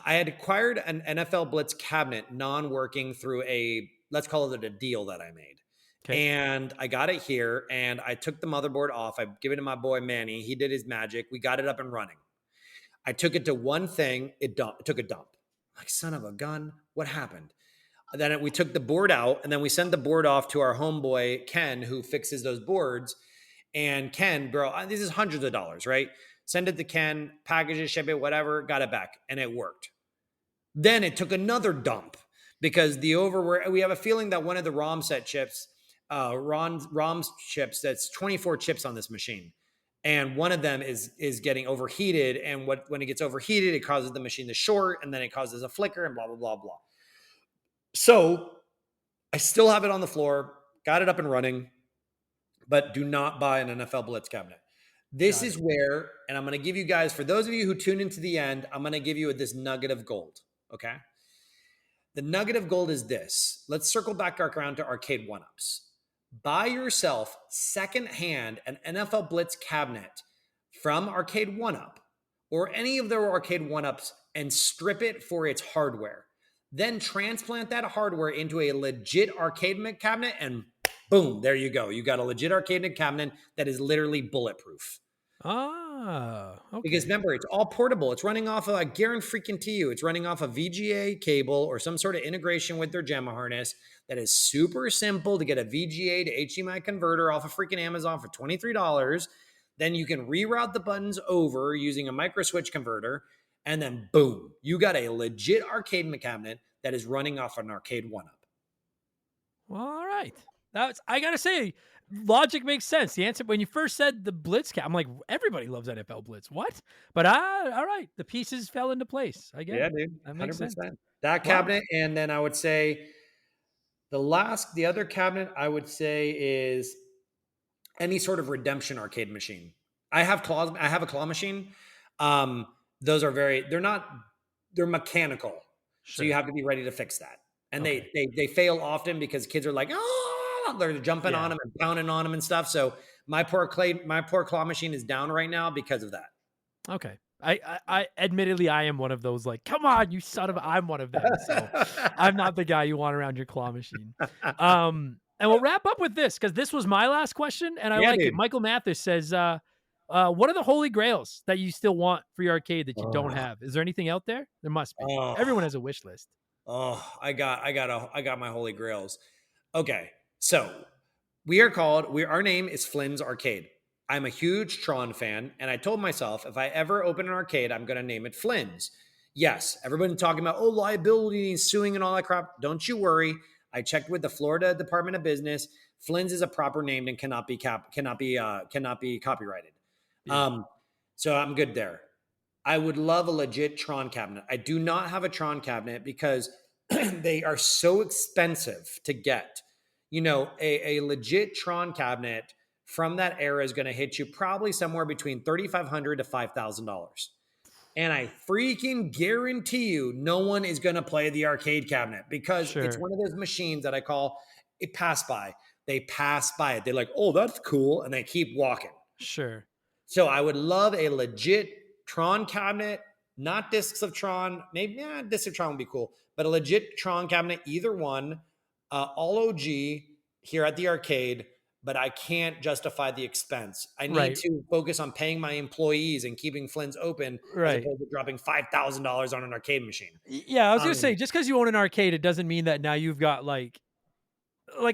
I had acquired an NFL Blitz cabinet non-working through a, let's call it a deal that I made. Okay. And I got it here and I took the motherboard off. I give it to my boy Manny. He did his magic. We got it up and running. I took it to one thing. It took a dump. Like, son of a gun. What happened? Then we took the board out and then we sent the board off to our homeboy, Ken, who fixes those boards. And Ken, bro, this is hundreds of dollars, right? Send it to Ken, package it, ship it, whatever, got it back. And it worked. Then it took another dump because we have a feeling that one of the ROM set chips, ROM chips, that's 24 chips on this machine. And one of them is getting overheated. And when it gets overheated, it causes the machine to short and then it causes a flicker and blah, blah, blah, blah. So I still have it on the floor, got it up and running, but do not buy an NFL Blitz cabinet. This is where, and I'm going to give you guys, for those of you who tune into the end, I'm going to give you this nugget of gold. Okay. The nugget of gold is this. Let's circle back around to arcade one-ups. Buy yourself secondhand an NFL Blitz cabinet from Arcade One-Up or any of their Arcade One-Ups and strip it for its hardware. Then transplant that hardware into a legit arcade cabinet and boom, there you go. You got a legit arcade cabinet that is literally bulletproof. Ah, okay. Because remember, it's all portable. It's running off of, I guarantee you, it's running off a VGA cable or some sort of integration with their JAMA harness that is super simple to get a VGA to HDMI converter off of freaking Amazon for $23. Then you can reroute the buttons over using a micro switch converter. And then boom, you got a legit arcade cabinet that is running off an Arcade One-Up. Well, all right. I got to say, logic makes sense. The answer, when you first said the Blitz I'm like, everybody loves NFL Blitz. What? But all right. The pieces fell into place. I get it. Dude. That makes 100%. sense. That cabinet. Wow. And then I would say the other cabinet I would say is any sort of redemption arcade machine. I have a claw machine. Those are they're mechanical. Sure. So you have to be ready to fix that. And they fail often because kids are like, oh, they're jumping on them and pounding on them and stuff. So my poor claw machine is down right now because of that. Okay. I admittedly, I am one of those, like, come on, you son of I'm one of them. So I'm not the guy you want around your claw machine. And we'll wrap up with this because this was my last question and I like it. Michael Mathis says, what are the holy grails that you still want for your arcade that you don't have? Is there anything out there? There must be. Everyone has a wish list. Oh, I got my holy grails. Okay. So our name is Flynn's Arcade. I'm a huge Tron fan. And I told myself, if I ever open an arcade, I'm going to name it Flynn's. Yes. Everybody talking about, liability and suing and all that crap. Don't you worry. I checked with the Florida Department of Business. Flynn's is a proper name and cannot be copyrighted. Yeah. So I'm good there. I would love a legit Tron cabinet. I do not have a Tron cabinet because they are so expensive to get. You know, a legit Tron cabinet from that era is going to hit you probably somewhere between $3,500 to $5,000. And I freaking guarantee you no one is going to play the arcade cabinet because it's one of those machines that I call it pass by. They pass by it. They're like, oh, that's cool. And they keep walking. Sure. So I would love a legit Tron cabinet, not discs of Tron. Maybe discs of Tron would be cool, but a legit Tron cabinet, either one, all OG here at the arcade. But I can't justify the expense. I need to focus on paying my employees and keeping Flynn's open as opposed to dropping $5,000 on an arcade machine. Yeah, I was going to say, just because you own an arcade, it doesn't mean that now you've got like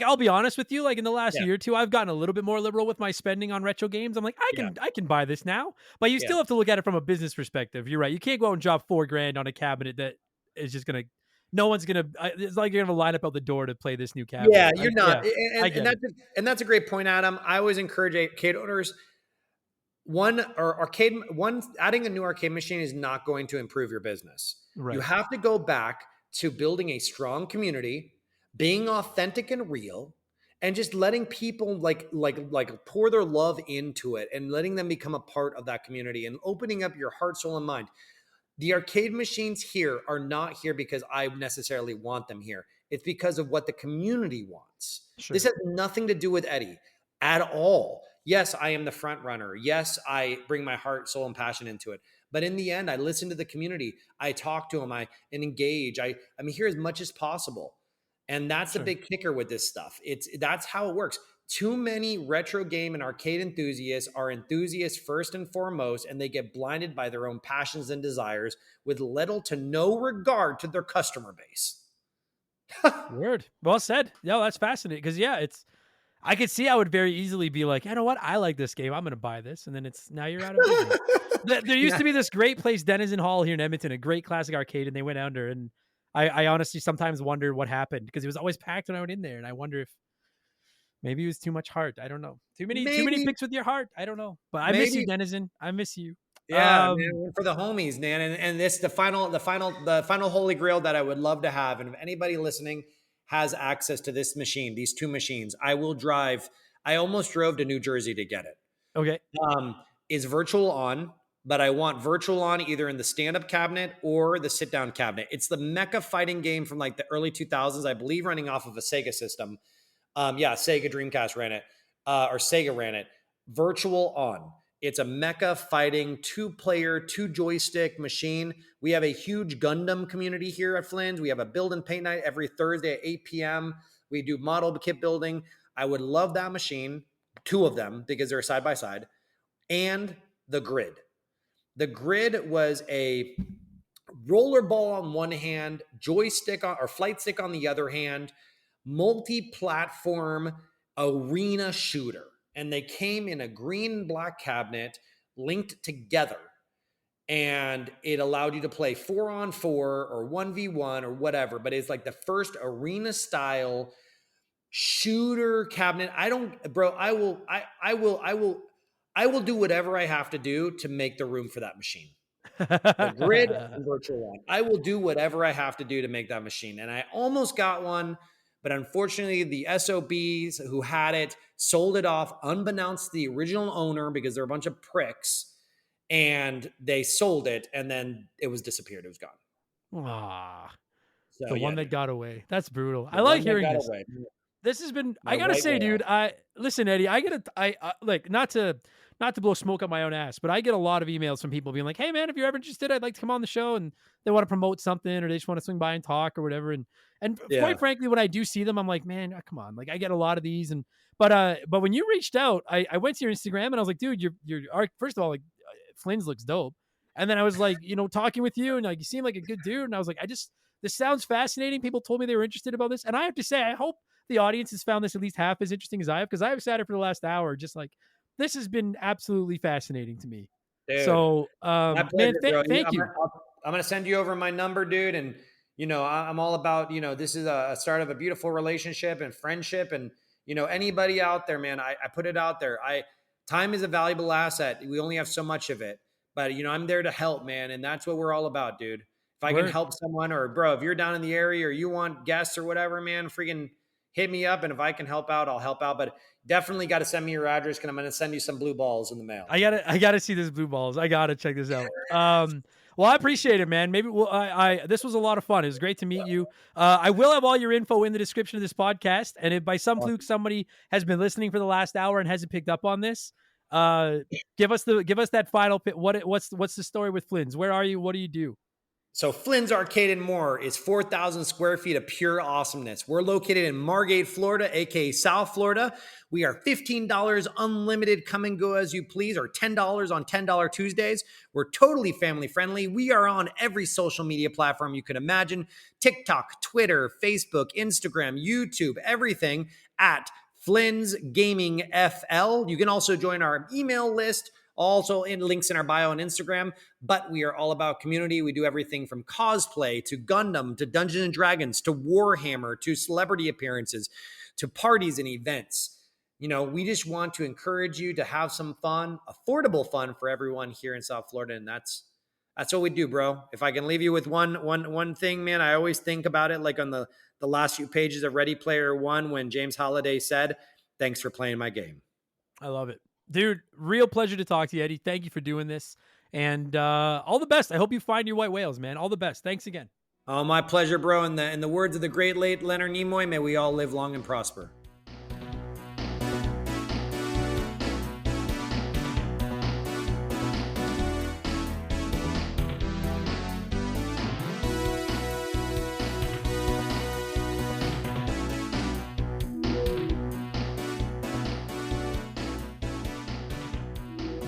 I'll be honest with you, like in the last year or two, I've gotten a little bit more liberal with my spending on retro games. I'm like, I can buy this now, but you still have to look at it from a business perspective. You're right. You can't go out and drop $4,000 on a cabinet that is just going to no one's gonna. It's like you're gonna line up out the door to play this new cabinet. Yeah, you're not. Yeah, I get it. And that's a great point, Adam. I always encourage arcade owners. Adding a new arcade machine is not going to improve your business. Right. You have to go back to building a strong community, being authentic and real, and just letting people like pour their love into it and letting them become a part of that community and opening up your heart, soul, and mind. The arcade machines here are not here because I necessarily want them here. It's because of what the community wants. Sure. This has nothing to do with Eddie at all. Yes, I am the front runner. Yes, I bring my heart, soul, and passion into it. But in the end, I listen to the community. I talk to them. I engage. I'm here as much as possible. And that's the big kicker with this stuff. That's how it works. Too many retro game and arcade enthusiasts are enthusiasts first and foremost, and they get blinded by their own passions and desires with little to no regard to their customer base. Word. Well said. No, that's fascinating. Because I could see I would very easily be like, you know what? I like this game. I'm going to buy this. And then now you're out of business. There used to be this great place, Denizen Hall here in Edmonton, a great classic arcade, and they went under. And I honestly sometimes wonder what happened because it was always packed when I went in there. And I wonder if maybe it was too much heart. I don't know. Too many picks with your heart. I don't know. But I miss you, Denizen. I miss you. Yeah, man, for the homies, man. And this the final holy grail that I would love to have. And if anybody listening has access to this machine, these two machines, I will drive. I almost drove to New Jersey to get it. Okay. Is Virtual On, but I want Virtual On either in the stand-up cabinet or the sit-down cabinet. It's the mecha fighting game from like the early 2000s, I believe, running off of a Sega system. Sega Dreamcast ran it, or Sega ran it. Virtual On. It's a mecha fighting 2-player, 2-joystick machine. We have a huge Gundam community here at Flynn's. We have a build and paint night every Thursday at 8 p.m. We do model kit building. I would love that machine, 2 of them, because they're side by side, and the Grid. The Grid was a rollerball on one hand, joystick or flight stick on the other hand, multi-platform arena shooter. And they came in a green and black cabinet linked together. And it allowed you to play 4-on-4 or 1v1 or whatever. But it's like the first arena style shooter cabinet. I will do whatever I have to do to make the room for that machine. The Grid and Virtual On. I will do whatever I have to do to make that machine. And I almost got one, but unfortunately the SOBs who had it sold it off unbeknownst to the original owner because they're a bunch of pricks, and they sold it, and then it was disappeared. It was gone. So, the one that got away. That's brutal. I like hearing this. Away. This has been, I gotta say, dude, listen, Eddie, I like not to blow smoke up my own ass, but I get a lot of emails from people being like, hey man, if you're ever interested, I'd like to come on the show, and they want to promote something or they just want to swing by and talk or whatever. And quite frankly, when I do see them, I'm like, man, come on. Like I get a lot of these. But when you reached out, I went to your Instagram and I was like, dude, you're first of all, like Flynn's looks dope. And then I was like, talking with you and like, you seem like a good dude. And I was like, this sounds fascinating. People told me they were interested about this. And I have to say, I hope the audience has found this at least half as interesting as I have, because I've sat here for the last hour just like, this has been absolutely fascinating to me. Dude, so, man, thank you. I'm going to send you over my number, dude. And, I'm all about, this is a start of a beautiful relationship and friendship. And, anybody out there, man, I put it out there. Time is a valuable asset. We only have so much of it, but I'm there to help, man. And that's what we're all about, dude. If I can help someone, or bro, if you're down in the area or you want guests or whatever, man, freaking hit me up. And if I can help out, I'll help out. But definitely got to send me your address, because I'm going to send you some blue balls in the mail. I gotta see this blue balls. I gotta check this out. Well, I appreciate it, man. Maybe this was a lot of fun. It was great to meet you. I will have all your info in the description of this podcast. And if by some fluke somebody has been listening for the last hour and hasn't picked up on this, give us that final pit. What's the story with Flynn's? Where are you? What do you do? So Flynn's Arcade and More is 4,000 square feet of pure awesomeness. We're located in Margate, Florida, aka South Florida. We are $15 unlimited come and go as you please, or $10 on $10 Tuesdays. We're totally family friendly. We are on every social media platform you could imagine: TikTok, Twitter, Facebook, Instagram, YouTube, everything at Flynn's Gaming FL. You can also join our email list Also in links in our bio on Instagram, but we are all about community. We do everything from cosplay to Gundam to Dungeons and Dragons to Warhammer to celebrity appearances to parties and events. We just want to encourage you to have some fun, affordable fun for everyone here in South Florida. And that's what we do, bro. If I can leave you with one thing, man, I always think about it like on the last few pages of Ready Player One when James Holliday said, "Thanks for playing my game." I love it. Dude, real pleasure to talk to you, Eddie. Thank you for doing this. And all the best. I hope you find your white whales, man. All the best. Thanks again. Oh, my pleasure, bro. In the words of the great late Leonard Nimoy, may we all live long and prosper.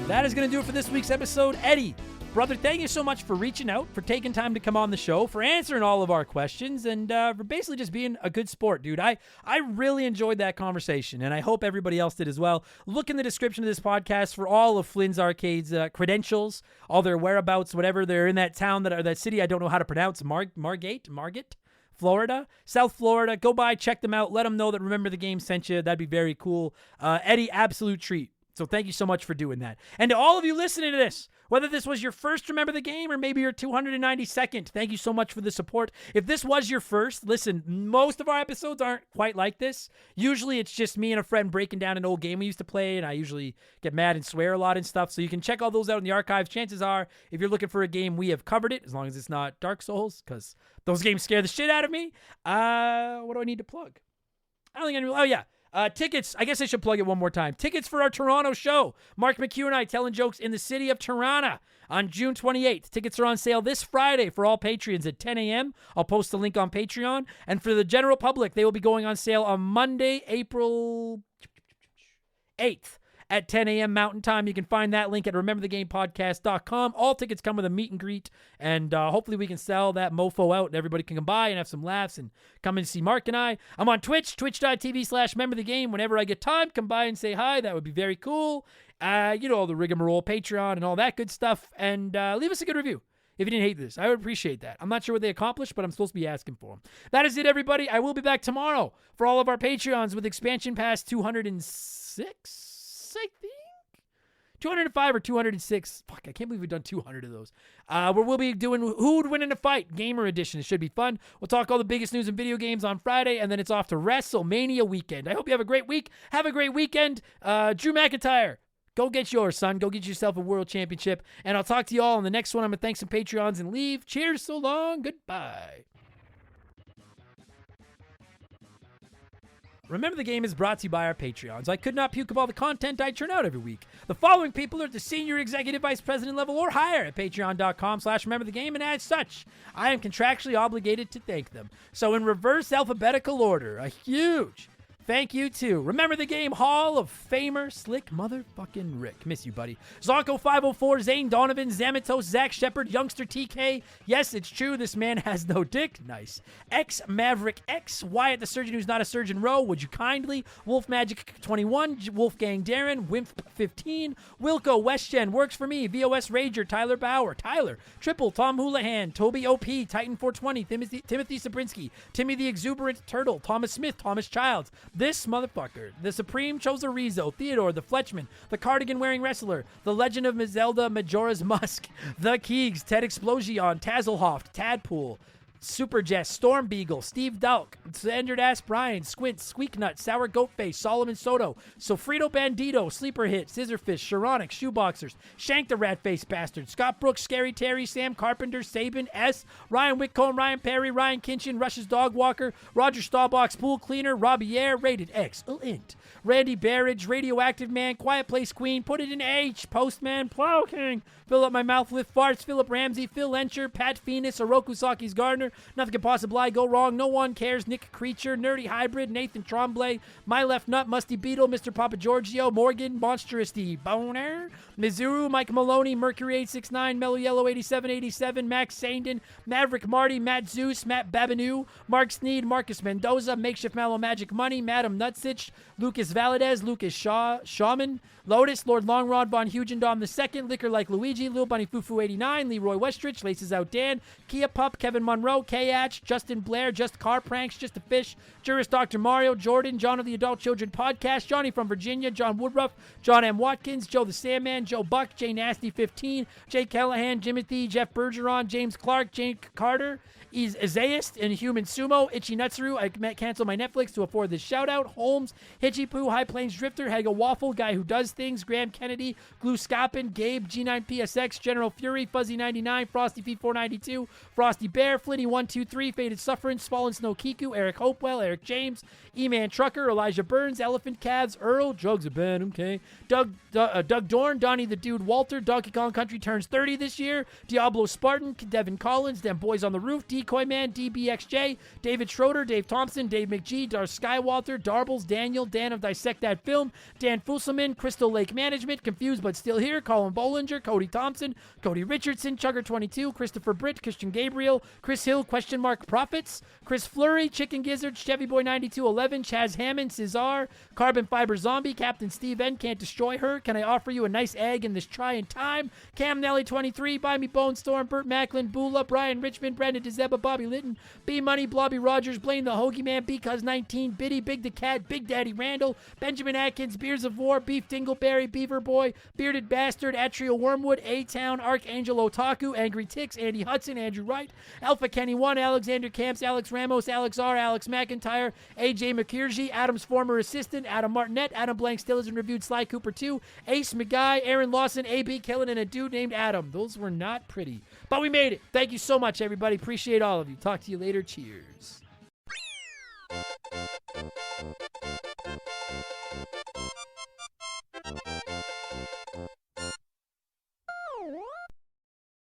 That is going to do it for this week's episode. Eddie, brother, thank you so much for reaching out, for taking time to come on the show, for answering all of our questions, and for basically just being a good sport, dude. I really enjoyed that conversation, and I hope everybody else did as well. Look in the description of this podcast for all of Flynn's Arcade's credentials, all their whereabouts, whatever. They're in that town, that city I don't know how to pronounce, Margate, Florida, South Florida. Go by, check them out. Let them know that Remember the Game sent you. That'd be very cool. Eddie, absolute treat. So thank you so much for doing that. And to all of you listening to this, whether this was your first Remember the Game or maybe your 292nd, thank you so much for the support. If this was your first, listen, most of our episodes aren't quite like this. Usually it's just me and a friend breaking down an old game we used to play, and I usually get mad and swear a lot and stuff. So you can check all those out in the archives. Chances are, if you're looking for a game, we have covered it, as long as it's not Dark Souls, because those games scare the shit out of me. What do I need to plug? I don't think I need. Oh, yeah. Tickets, I guess I should plug it one more time. Tickets for our Toronto show. Mark McHugh and I telling jokes in the city of Toronto on June 28th. Tickets are on sale this Friday for all Patreons at 10 a.m. I'll post the link on Patreon. And for the general public, they will be going on sale on Monday, April 8th. At 10 a.m. Mountain Time. You can find that link at rememberthegamepodcast.com. All tickets come with a meet and greet, and hopefully we can sell that mofo out, and everybody can come by and have some laughs and come and see Mark and I. I'm on Twitch, twitch.tv/rememberthegame. Whenever I get time, come by and say hi. That would be very cool. The rigmarole, Patreon, and all that good stuff, and leave us a good review. If you didn't hate this, I would appreciate that. I'm not sure what they accomplished, but I'm supposed to be asking for them. That is it, everybody. I will be back tomorrow for all of our Patreons with Expansion Pass 206. I think 205 or 206. Fuck, I can't believe we've done 200 of those. Where we'll be doing Who Would Win in a Fight Gamer Edition. It should be fun. We'll talk all the biggest news in video games on Friday, and then it's off to WrestleMania weekend. I hope you have a great week. Have a great weekend. Drew McIntyre, go get yours, son. Go get yourself a world championship. And I'll talk to you all in the next one. I'm going to thank some Patreons and leave. Cheers, so long. Goodbye. Remember the Game is brought to you by our Patreons. I could not puke up all the content I churn out every week. The following people are at the senior executive vice president level or higher at patreon.com/rememberthegame, and as such, I am contractually obligated to thank them. So in reverse alphabetical order, a huge thank you to Remember the Game Hall of Famer Slick Motherfucking Rick. Miss you, buddy. Zonko 504, Zane Donovan, Zamatos, Zach Shepard, Youngster TK. Yes, it's true, this man has no dick. Nice. X Maverick X, Wyatt the Surgeon Who's Not a Surgeon Row, would you kindly? Wolf Magic 21, Wolfgang Darren, Wimp 15, Wilco, WestGen, Works For Me, VOS Rager, Tyler Bauer, Tyler, Triple, Tom Houlihan, Toby OP, Titan 420, Timothy Sabrinsky, Timmy the Exuberant Turtle, Thomas Smith, Thomas Childs, this motherfucker, the Supreme Choserizo, Theodore, the Fletchman, the Cardigan-wearing wrestler, the Legend of Zelda Majora's Musk, the Keegs, Ted Explosion, Tazelhoft, Tadpool, Super Jess, Storm Beagle, Steve Dalk, Standard Ass Brian, Squint, Squeaknut, Sour Goatface, Solomon Soto, Sofrito Bandito, Sleeper Hit, Scissorfish, Sharonic, Shoeboxers, Shank the Ratface Bastard, Scott Brooks, Scary Terry, Sam Carpenter, Sabin S, Ryan Whitcomb, Ryan Perry, Ryan Kinchin, Rush's Dog Walker, Roger Stawbox, Pool Cleaner, Robbie Air, Rated Excellent, Randy Barrage, Radioactive Man, Quiet Place Queen, Put It in H, Postman, Plow King, Fill Up My Mouth with Farts, Philip Ramsey, Phil Encher, Pat Phoenix, Oroku Saki's Gardener, Nothing Can Possibly Go Wrong, No One Cares, Nick Creature, Nerdy Hybrid, Nathan Tremblay, My Left Nut, Musty Beetle, Mr. Papa Giorgio, Morgan, Monstrosity, Boner, Mizuru, Mike Maloney, Mercury 869, Mellow Yellow 8787, Max Sandin, Maverick Marty, Matt Zeus, Matt Babinu, Mark Sneed, Marcus Mendoza, Makeshift Mallow Magic Money, Madam Nutsich, Lucas Valadez, Lucas Shaman, Lotus, Lord Longrod, Von Hugendom II, Liquor Like Luigi, Lil Bunny Fufu 89, Leroy Westrich, Laces Out Dan, Kia Pup, Kevin Monroe, K-Atch, Justin Blair, Just Car Pranks, Just a Fish, Juris Dr. Mario, Jordan, John of the Adult Children Podcast, Johnny from Virginia, John Woodruff, John M. Watkins, Joe the Sandman, Joe Buck, Jay Nasty 15, Jay Callahan, Jimothy, Jeff Bergeron, James Clark, Jake Carter, Isaias and Human Sumo, Itchy Nutsuru, I cancel my Netflix to afford this shout out, Holmes, Hitchy Poo, High Plains Drifter, Haga Waffle, Guy Who Does Things, Graham Kennedy, Glue Scoppin, Gabe, G9PSX, General Fury, Fuzzy 99, Frosty Feet 492, Frosty Bear, Flynny 123, Faded Sufferance, Fallen Snow Kiku, Eric Hopewell, Eric James, E-Man Trucker, Elijah Burns, Elephant Calves, Earl, Jugs of Ben, okay, Doug Dorn, Donnie the Dude, Walter, Donkey Kong Country turns 30 this year, Diablo Spartan, Devin Collins, Them Boys on the Roof, Decoy Man, DBXJ, David Schroeder, Dave Thompson, Dave McGee, Dar Skywalter, Darbles, Daniel, Dan of Dissect That Film, Dan Fusselman, Crystal Lake Management, Confused But Still Here, Colin Bollinger, Cody Thompson, Cody Richardson, Chugger22, Christopher Britt, Christian Gabriel, Chris Hill, Profits, Chris Flurry, Chicken Gizzard, Chevy Boy 9211, Chaz Hammond, Cesar, Carbon Fiber Zombie, Captain Steve N, Can't Destroy Her, Can I Offer You a Nice Egg in This Trying Time, Cam Nelly 23, Buy Me Bone Storm, Burt Macklin, Bula, Brian Richmond, Brendan DeZeba, Bobby Litton, B Money, Blobby Rogers, Blaine the Hoagie Man, Because 19, Biddy, Big the Cat, Big Daddy Randall, Benjamin Atkins, Beers of War, Beef Dingleberry, Beaver Boy, Bearded Bastard, Atrio Wormwood, A-Town, Archangel Otaku, Angry Ticks, Andy Hudson, Andrew Wright, Alpha Kenny 1, Alexander Camps, Alex Ramos, Alex R, Alex McIntyre, AJ McKirji, Adam's former assistant, Adam Martinet, Adam Blank Still Isn't Reviewed, Sly Cooper 2, Ace McGuy, Aaron Lawson, AB Killen, and a dude named Adam. Those were not pretty, but we made it. Thank you so much, everybody. Appreciate all of you. Talk to you later. Cheers.